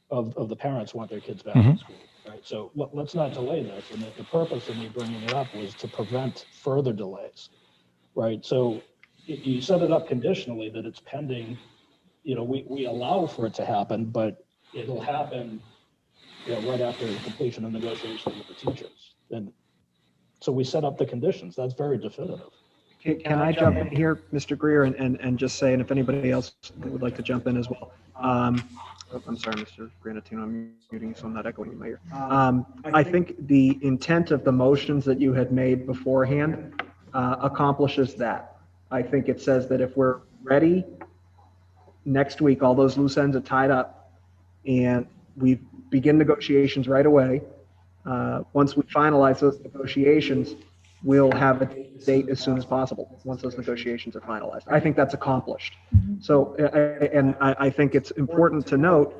of the parents want their kids back
Mhm.
in school, right? So let's not delay this. And the purpose of me bringing it up was to prevent further delays, right? So you set it up conditionally that it's pending, we allow for it to happen, but it'll happen, right after the completion of negotiations with the teachers. And so we set up the conditions. That's very definitive.
Can I jump in here, Mr. Greer, and just say, and if anybody else would like to jump in as well. I'm sorry, Mr. Granatino, I'm muting you so I'm not echoing in my ear. I think the intent of the motions that you had made beforehand accomplishes that. I think it says that if we're ready next week, all those loose ends are tied up, and we begin negotiations right away. Once we finalize those negotiations, we'll have a date as soon as possible, once those negotiations are finalized. I think that's accomplished. So, I think it's important to note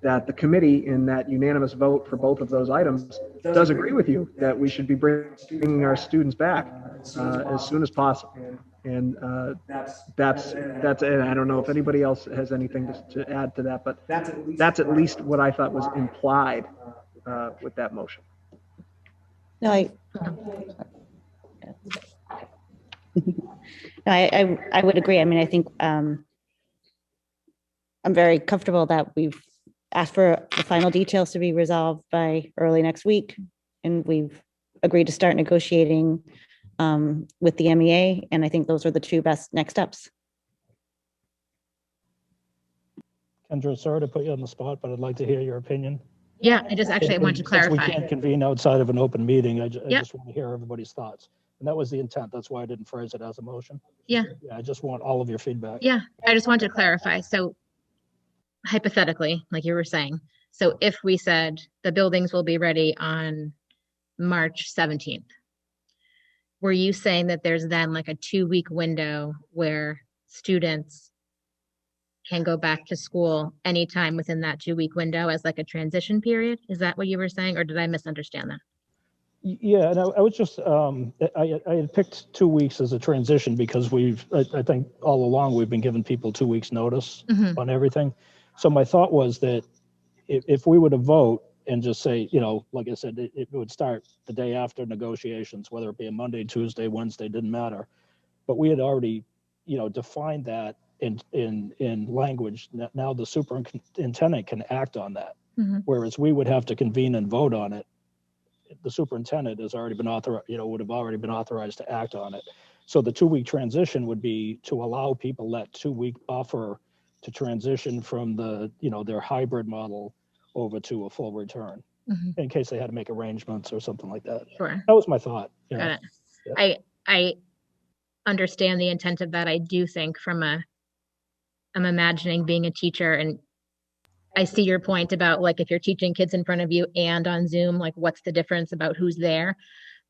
that the committee, in that unanimous vote for both of those items, does agree with you that we should be bringing our students back as soon as possible. And that's, and I don't know if anybody else has anything to add to that, but that's at least what I thought was implied with that motion.
No, I would agree. I mean, I think I'm very comfortable that we've asked for the final details to be resolved by early next week, and we've agreed to start negotiating with the MEA, and I think those are the two best next steps.
Kendra, sorry to put you on the spot, but I'd like to hear your opinion.
Yeah, I just actually want to
Since
clarify.
we can't convene outside of an open meeting, I
Yep.
just want to hear everybody's thoughts. And that was the intent. That's why I didn't phrase it as a motion.
Yeah.
I just want all of your feedback.
Yeah, I just wanted to clarify. So hypothetically, like you were saying, so if we said the buildings will be ready on March 17th, were you saying that there's then like a 2-week window where students can go back to school anytime within that 2-week window as like a transition period? Is that what you were saying, or did I misunderstand that?
Yeah, and I was just, I had picked 2 weeks as a transition because I think all along we've been giving people 2 weeks notice
Mhm.
on everything. So my thought was that if we were to vote and just say, like I said, it would start the day after negotiations, whether it be a Monday, Tuesday, Wednesday, didn't matter. But we had already, defined that in language. Now the superintendent can act on that,
Mhm.
whereas we would have to convene and vote on it. The superintendent has already been authorized, would have already been authorized to act on it. So the 2-week transition would be to allow people that 2-week buffer to transition from their hybrid model over to a full return,
Mhm.
in case they had to make arrangements or something like that.
Sure.
That was my thought.
Got it. I understand the intent of that. I do think I'm imagining being a teacher, and I see your point about like if you're teaching kids in front of you and on Zoom, like what's the difference about who's there?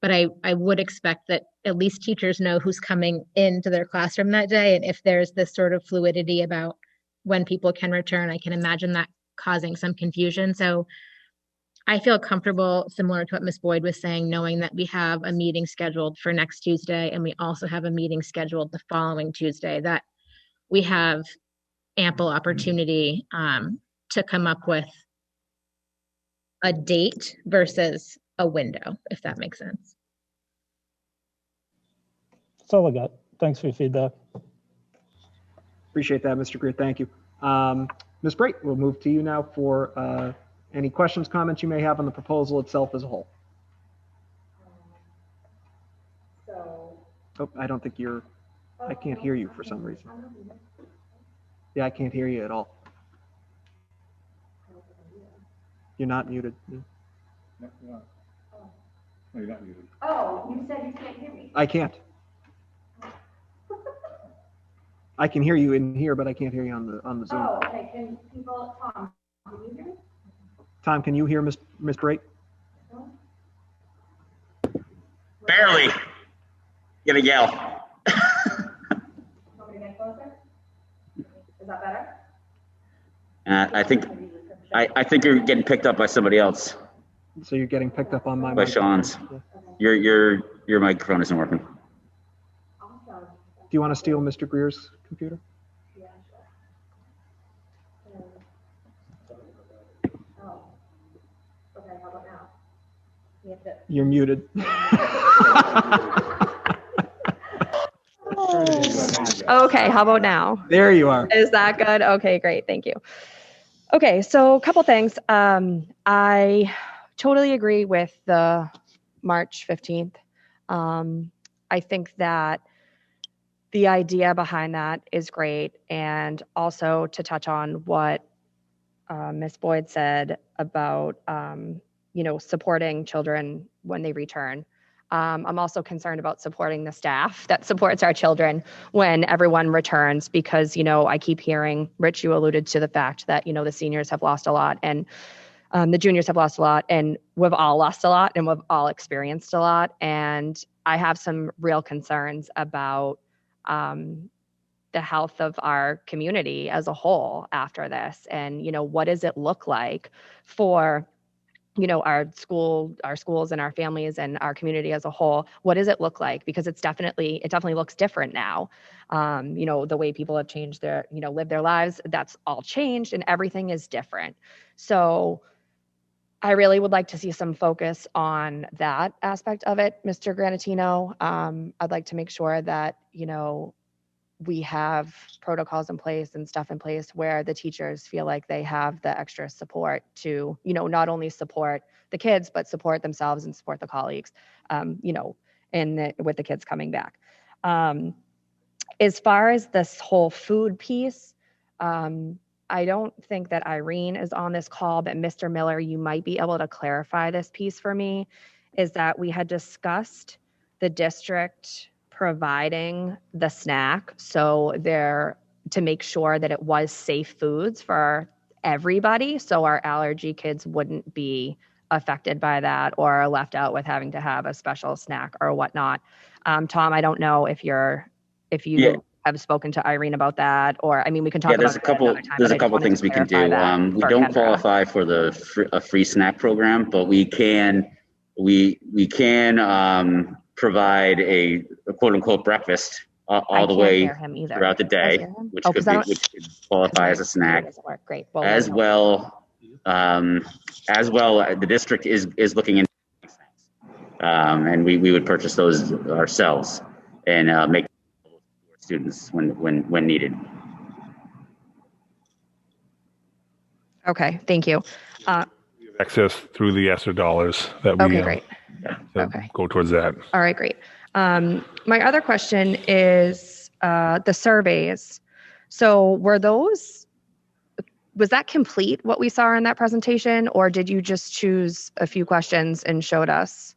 But I would expect that at least teachers know who's coming into their classroom that day. And if there's this sort of fluidity about when people can return, I can imagine that causing some confusion. So I feel comfortable, similar to what Ms. Boyd was saying, knowing that we have a meeting scheduled for next Tuesday, and we also have a meeting scheduled the following Tuesday, that we have ample opportunity to come up with a date versus a window, if that makes sense.
That's all I got. Thanks for your feedback.
Appreciate that, Mr. Greer. Thank you. Ms. Brate, we'll move to you now for any questions, comments you may have on the proposal itself as a whole. Oh, I don't think I can't hear you for some reason. Yeah, I can't hear you at all. You're not muted.
No, you're not muted.
Oh, you said you can't hear me.
I can't. I can hear you in here, but I can't hear you on the Zoom.
Oh, okay, can people, Tom, can you hear me?
Tom, can you hear Ms. Brate?
Barely. Gonna yell.
Want me to get closer? Is that better?
I think you're getting picked up by somebody else.
So you're getting picked up on my
By
mic.
Sean's. Your microphone isn't working.
Do you want to steal Mr. Greer's computer?
Oh. Okay, how about now? We have to.
You're muted.
Okay, how about now?
There you are.
Is that good? Okay, great. Thank you. Okay, so a couple things. I totally agree with the March 15th. I think that the idea behind that is great. And also to touch on what Ms. Boyd said about, supporting children when they return. I'm also concerned about supporting the staff that supports our children when everyone returns, because, I keep hearing, Rich, you alluded to the fact that, the seniors have lost a lot and the juniors have lost a lot, and we've all lost a lot and we've all experienced a lot. And I have some real concerns about the health of our community as a whole after this. And, what does it look like for our schools and our families and our community as a whole? What does it look like? Because it definitely looks different now. The way people have changed their, live their lives, that's all changed and everything is different. So I really would like to see some focus on that aspect of it, Mr. Granatino. I'd like to make sure that, we have protocols in place and stuff in place where the teachers feel like they have the extra support to, not only support the kids, but support themselves and support the colleagues, with the kids coming back. As far as this whole food piece, I don't think that Irene is on this call, but Mr. Miller, you might be able to clarify this piece for me, is that we had discussed the district providing the snack to make sure that it was safe foods for everybody, so our allergy kids wouldn't be affected by that or left out with having to have a special snack or whatnot. Tom, I don't know if you have spoken to Irene about that, or we can talk about it another time.
There's a couple things we can do. We don't qualify for a free snack program, but we can provide a quote unquote breakfast all the way throughout the day, which could qualify as a snack.
Great.
As well, the district is looking into and we would purchase those ourselves and make students when needed.
Okay, thank you.
Access through the ESSER dollars that we
great.
Go towards that.
All right, great. My other question is the surveys. So was that complete, what we saw in that presentation, or did you just choose a few questions and showed us?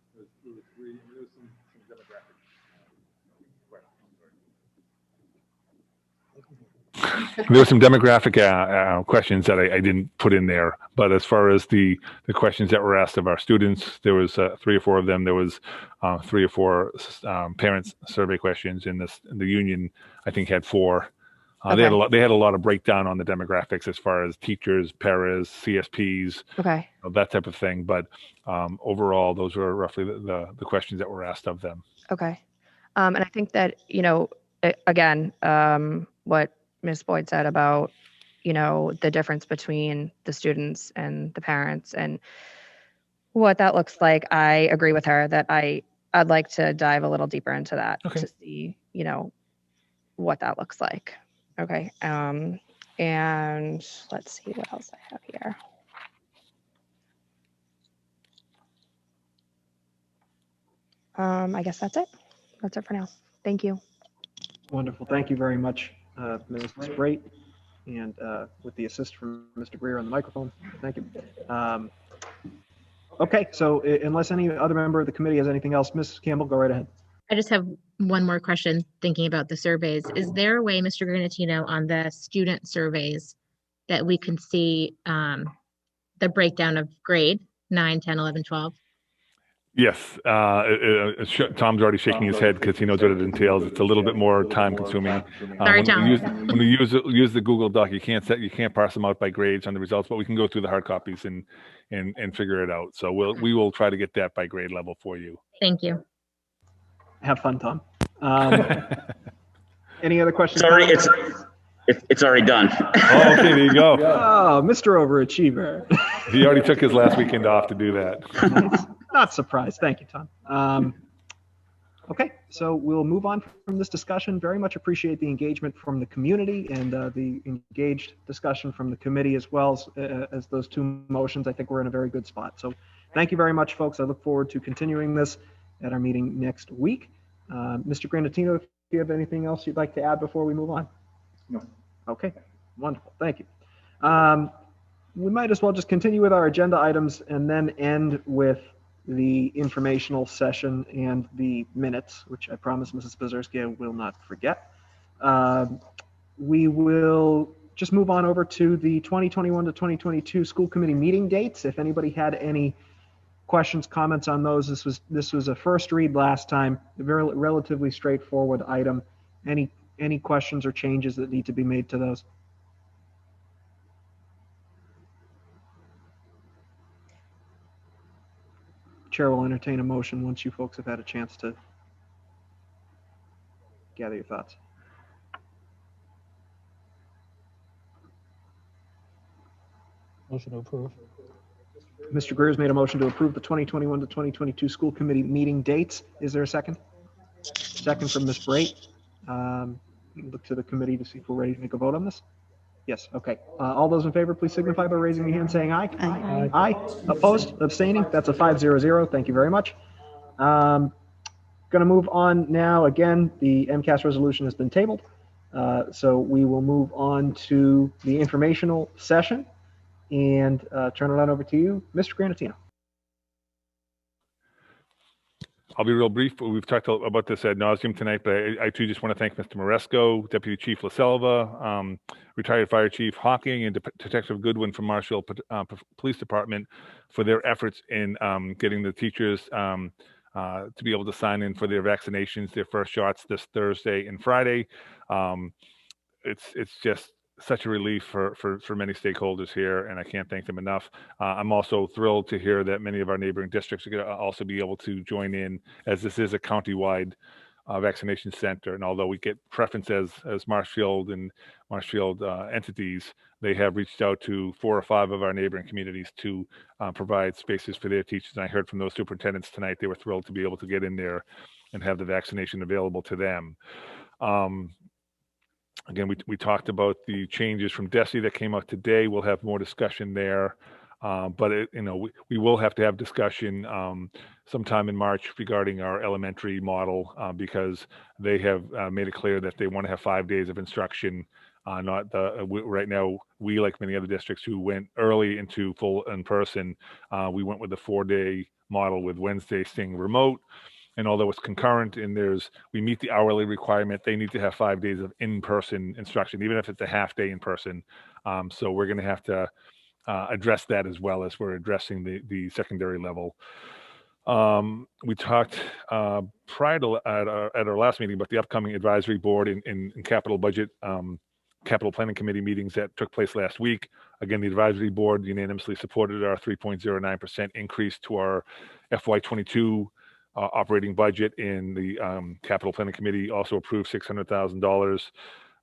There were some demographic questions that I didn't put in there, but as far as the questions that were asked of our students, there was 3 or 4 of them. There was 3 or 4 parents survey questions, and the union, I think, had 4. They had a lot of breakdown on the demographics as far as teachers, paras, CSPs, that type of thing. But overall, those were roughly the questions that were asked of them.
Okay, and I think that again, what Ms. Boyd said about, the difference between the students and the parents and what that looks like. I agree with her that I'd like to dive a little deeper into that to see, what that looks like. Okay. And let's see what else I have here. I guess that's it. That's it for now. Thank you.
Wonderful. Thank you very much, Ms. Brate, and with the assist from Mr. Greer on the microphone. Thank you. Okay, so unless any other member of the committee has anything else, Ms. Campbell, go right ahead.
I just have one more question thinking about the surveys. Is there a way, Mr. Granatino, on the student surveys that we can see the breakdown of grade 9, 10, 11, 12?
Yes, Tom's already shaking his head because he knows what it entails. It's a little bit more time consuming.
Sorry, Tom.
When you use the Google Doc, you can't parse them out by grades on the results, but we can go through the hard copies and figure it out. So we will try to get that by grade level for you.
Thank you.
Have fun, Tom. Any other questions?
Sorry, It's already done.
Oh, okay, there you go.
Oh, Mr. Overachiever.
He already took his last weekend off to do that.
Nice. Not surprised. Thank you, Tom. Okay, so we'll move on from this discussion. Very much appreciate the engagement from the community and the engaged discussion from the committee as well as those two motions. I think we're in a very good spot. So thank you very much, folks. I look forward to continuing this at our meeting next week. Mr. Granatino, if you have anything else you'd like to add before we move on?
No.
Okay, wonderful. Thank you. We might as well just continue with our agenda items and then end with the informational session and the minutes, which I promise Mrs. Pazurski I will not forget. We will just move on over to the 2021 to 2022 school committee meeting dates. If anybody had any questions, comments on those, this was a first read last time, a very relatively straightforward item. Any questions or changes that need to be made to those? Chair will entertain a motion once you folks have had a chance to gather your thoughts.
Motion to approve.
Mr. Greer's made a motion to approve the 2021 to 2022 school committee meeting dates. Is there a second? Second from Ms. Brait. Look to the committee to see if we're ready to make a vote on this. Yes, okay. All those in favor, please signify by raising your hand saying aye.
Aye.
Aye. Opposed, abstaining, that's a 5-0-0. Thank you very much. Going to move on now. Again, the MCAS resolution has been tabled. So we will move on to the informational session and turn it on over to you, Mr. Granatino.
I'll be real brief. We've talked about this ad nauseum tonight, but I too just want to thank Mr. Moresco, Deputy Chief LaSelva, retired Fire Chief Hawking, and Detective Goodwin from Marshfield Police Department for their efforts in getting the teachers to be able to sign in for their vaccinations, their first shots this Thursday and Friday. It's just such a relief for many stakeholders here, and I can't thank them enough. I'm also thrilled to hear that many of our neighboring districts are going to also be able to join in, as this is a county-wide vaccination center. And although we get preference as Marshfield and Marshfield entities, they have reached out to 4 or 5 of our neighboring communities to provide spaces for their teachers. And I heard from those superintendents tonight, they were thrilled to be able to get in there and have the vaccination available to them. Again, we talked about the changes from DESE that came out today. We'll have more discussion there. But we will have to have discussion sometime in March regarding our elementary model because they have made it clear that they want to have 5 days of instruction. Not right now, we, like many other districts who went early into full in person, we went with the 4-day model with Wednesday staying remote. And although it's concurrent and we meet the hourly requirement, they need to have 5 days of in-person instruction, even if it's a half day in person. So we're going to have to address that as well as we're addressing the secondary level. We talked prior to at our last meeting about the upcoming advisory board and capital budget, capital planning committee meetings that took place last week. Again, the advisory board unanimously supported our 3.09% increase to our FY22 operating budget, in the capital planning committee also approved $600,000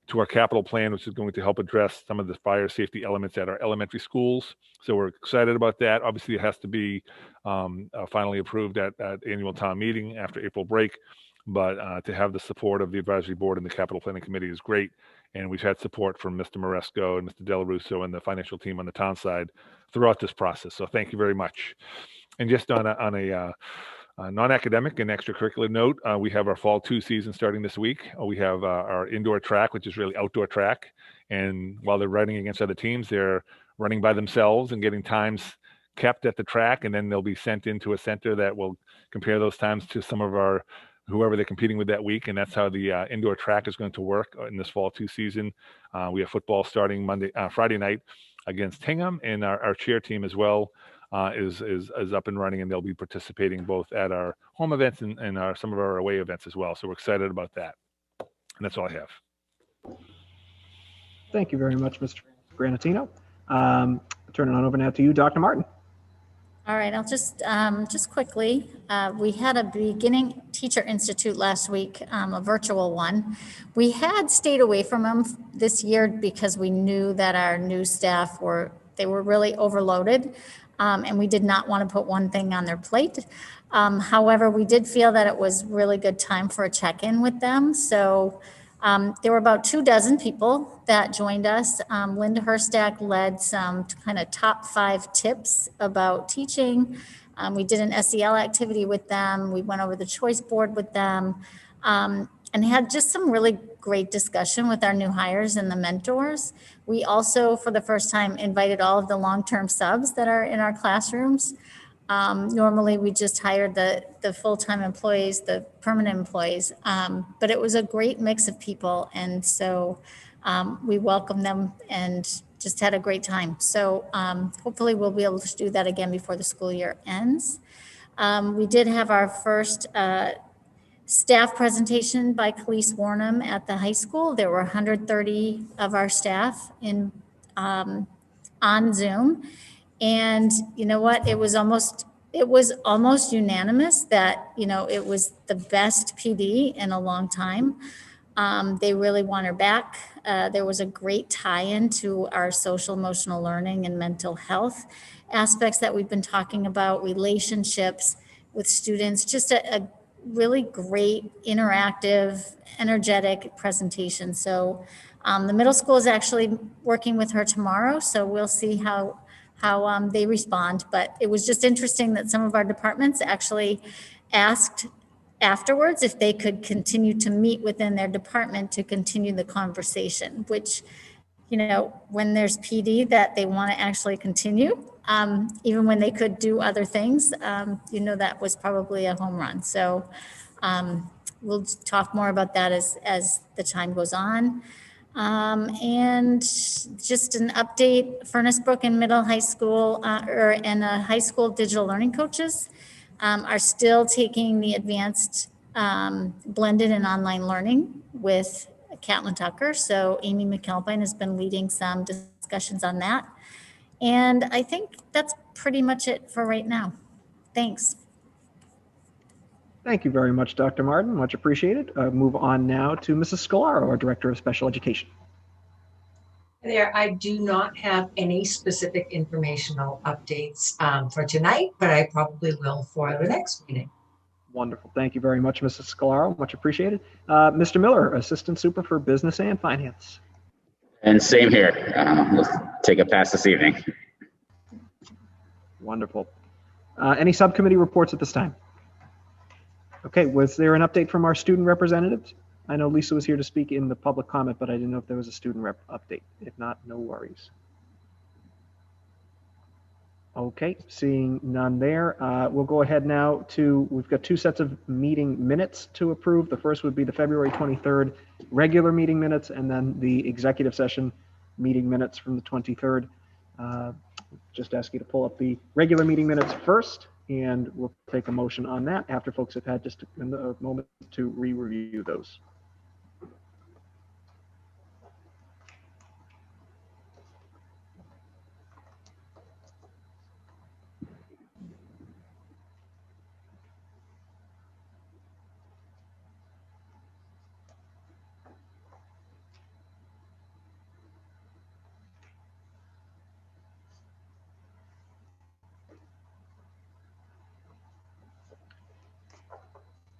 to our capital plan, which is going to help address some of the fire safety elements at our elementary schools. So we're excited about that. Obviously, it has to be finally approved at annual town meeting after April break, but to have the support of the advisory board and the capital planning committee is great. And we've had support from Mr. Moresco and Mr. Delarusso and the financial team on the town side throughout this process. So thank you very much. And just on a non-academic and extracurricular note, we have our fall 2 season starting this week. We have our indoor track, which is really outdoor track. And while they're running against other teams, they're running by themselves and getting times kept at the track. And then they'll be sent into a center that will compare those times to some of whoever they're competing with that week. And that's how the indoor track is going to work in this fall 2 season. We have football starting Friday night against Hingham, and our cheer team as well is up and running, and they'll be participating both at our home events and some of our away events as well. So we're excited about that. And that's all I have.
Thank you very much, Mr. Granatino. Turn it on over now to you, Dr. Martin.
All right, I'll just quickly, we had a beginning teacher institute last week, a virtual one. We had stayed away from them this year because we knew that our new staff were really overloaded. And we did not want to put one thing on their plate. However, we did feel that it was really good time for a check-in with them. So there were about 24 people that joined us. Linda Herstack led some kind of top 5 tips about teaching. We did an SEL activity with them. We went over the choice board with them, and had just some really great discussion with our new hires and the mentors. We also, for the first time, invited all of the long-term subs that are in our classrooms. Normally we just hired the full-time employees, the permanent employees, but it was a great mix of people. And so we welcomed them and just had a great time. So hopefully we'll be able to do that again before the school year ends. We did have our first staff presentation by Khalees Warnham at the high school. There were 130 of our staff on Zoom. And you know what? It was almost unanimous that, it was the best PD in a long time. They really want her back. There was a great tie-in to our social emotional learning and mental health aspects that we've been talking about, relationships with students, just a really great, interactive, energetic presentation. So the middle school is actually working with her tomorrow. So we'll see how they respond. But it was just interesting that some of our departments actually asked afterwards if they could continue to meet within their department to continue the conversation, which, when there's PD that they want to actually continue, even when they could do other things, that was probably a home run. So we'll talk more about that as the time goes on. And just an update, Furnace Brook and Middle High School and high school digital learning coaches are still taking the advanced blended and online learning with Catlin Tucker. So Amy McAlpine has been leading some discussions on that. And I think that's pretty much it for right now. Thanks.
Thank you very much, Dr. Martin. Much appreciated. Move on now to Mrs. Scalaro, our Director of Special Education.
There, I do not have any specific informational updates for tonight, but I probably will for the next meeting.
Wonderful. Thank you very much, Mrs. Scalaro. Much appreciated. Mr. Miller, Assistant Super for Business and Finance.
And same here. Let's take a pass this evening.
Wonderful. Any subcommittee reports at this time? Okay, was there an update from our student representatives? I know Lisa was here to speak in the public comment, but I didn't know if there was a student rep update. If not, no worries. Okay, seeing none there. We'll go ahead now we've got 2 sets of meeting minutes to approve. The first would be the February 23rd regular meeting minutes, and then the executive session meeting minutes from the 23rd. Just ask you to pull up the regular meeting minutes first, and we'll take a motion on that after folks have had just a moment to re-review those.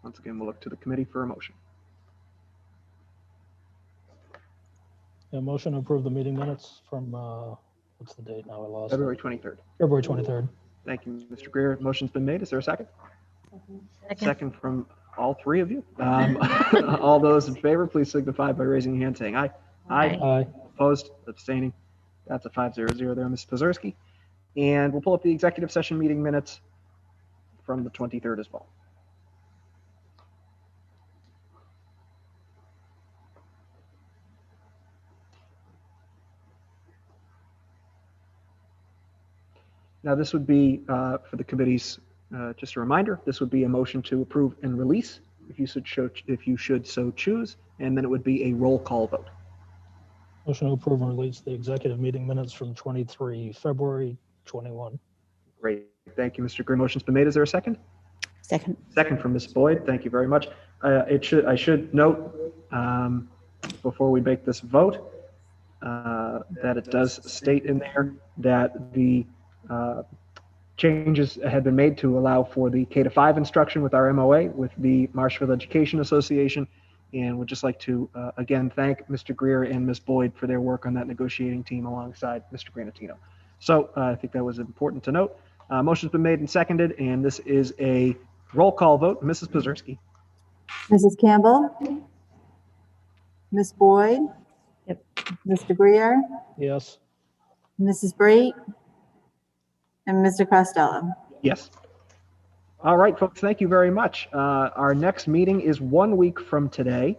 Once again, we'll look to the committee for a motion.
A motion to approve the meeting minutes from, what's the date now? I lost it.
February 23rd.
February 23rd.
Thank you, Mr. Greer. Motion's been made. Is there a second? Second from all 3 of you. All those in favor, please signify by raising your hand saying aye. Aye.
Aye.
Opposed, abstaining. That's a 5-0 there, Ms. Pazerski. And we'll pull up the executive session meeting minutes from the 23rd as well. Now, this would be for the committees, just a reminder, this would be a motion to approve and release if you should so choose, and then it would be a roll call vote.
Motion to approve and release the executive meeting minutes from February 21.
Great. Thank you, Mr. Greer. Motion's been made. Is there a second?
Second.
Second from Ms. Boyd. Thank you very much. I should note before we make this vote that it does state in there that the changes had been made to allow for the K-5 instruction with our MOA with the Marshfield Education Association. And would just like to, again, thank Mr. Greer and Ms. Boyd for their work on that negotiating team alongside Mr. Granatino. So I think that was important to note. Motion's been made and seconded, and this is a roll call vote. Mrs. Pazerski.
Mrs. Campbell? Ms. Boyd?
Yep.
Mr. Greer?
Yes.
Mrs. Brate? And Mr. Costello?
Yes. All right, folks, thank you very much. Our next meeting is 1 week from today,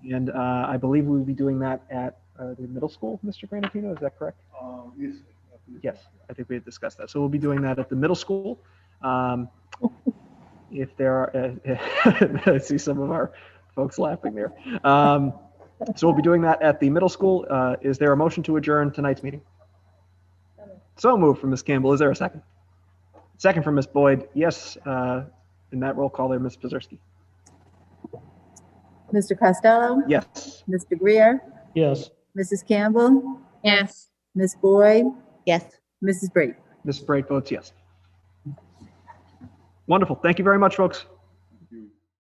and I believe we'll be doing that at the middle school, Mr. Granatino, is that correct?
Yes.
Yes, I think we had discussed that. So we'll be doing that at the middle school. If there are, I see some of our folks laughing there. So we'll be doing that at the middle school. Is there a motion to adjourn tonight's meeting? So moved from Ms. Campbell. Is there a second? Second from Ms. Boyd. Yes, in that roll call there, Ms. Pazerski.
Mr. Costello?
Yes.
Mr. Greer?
Yes.
Mrs. Campbell?
Yes.
Ms. Boyd?
Yes.
Mrs. Brate?
Ms. Brate votes yes. Wonderful. Thank you very much, folks.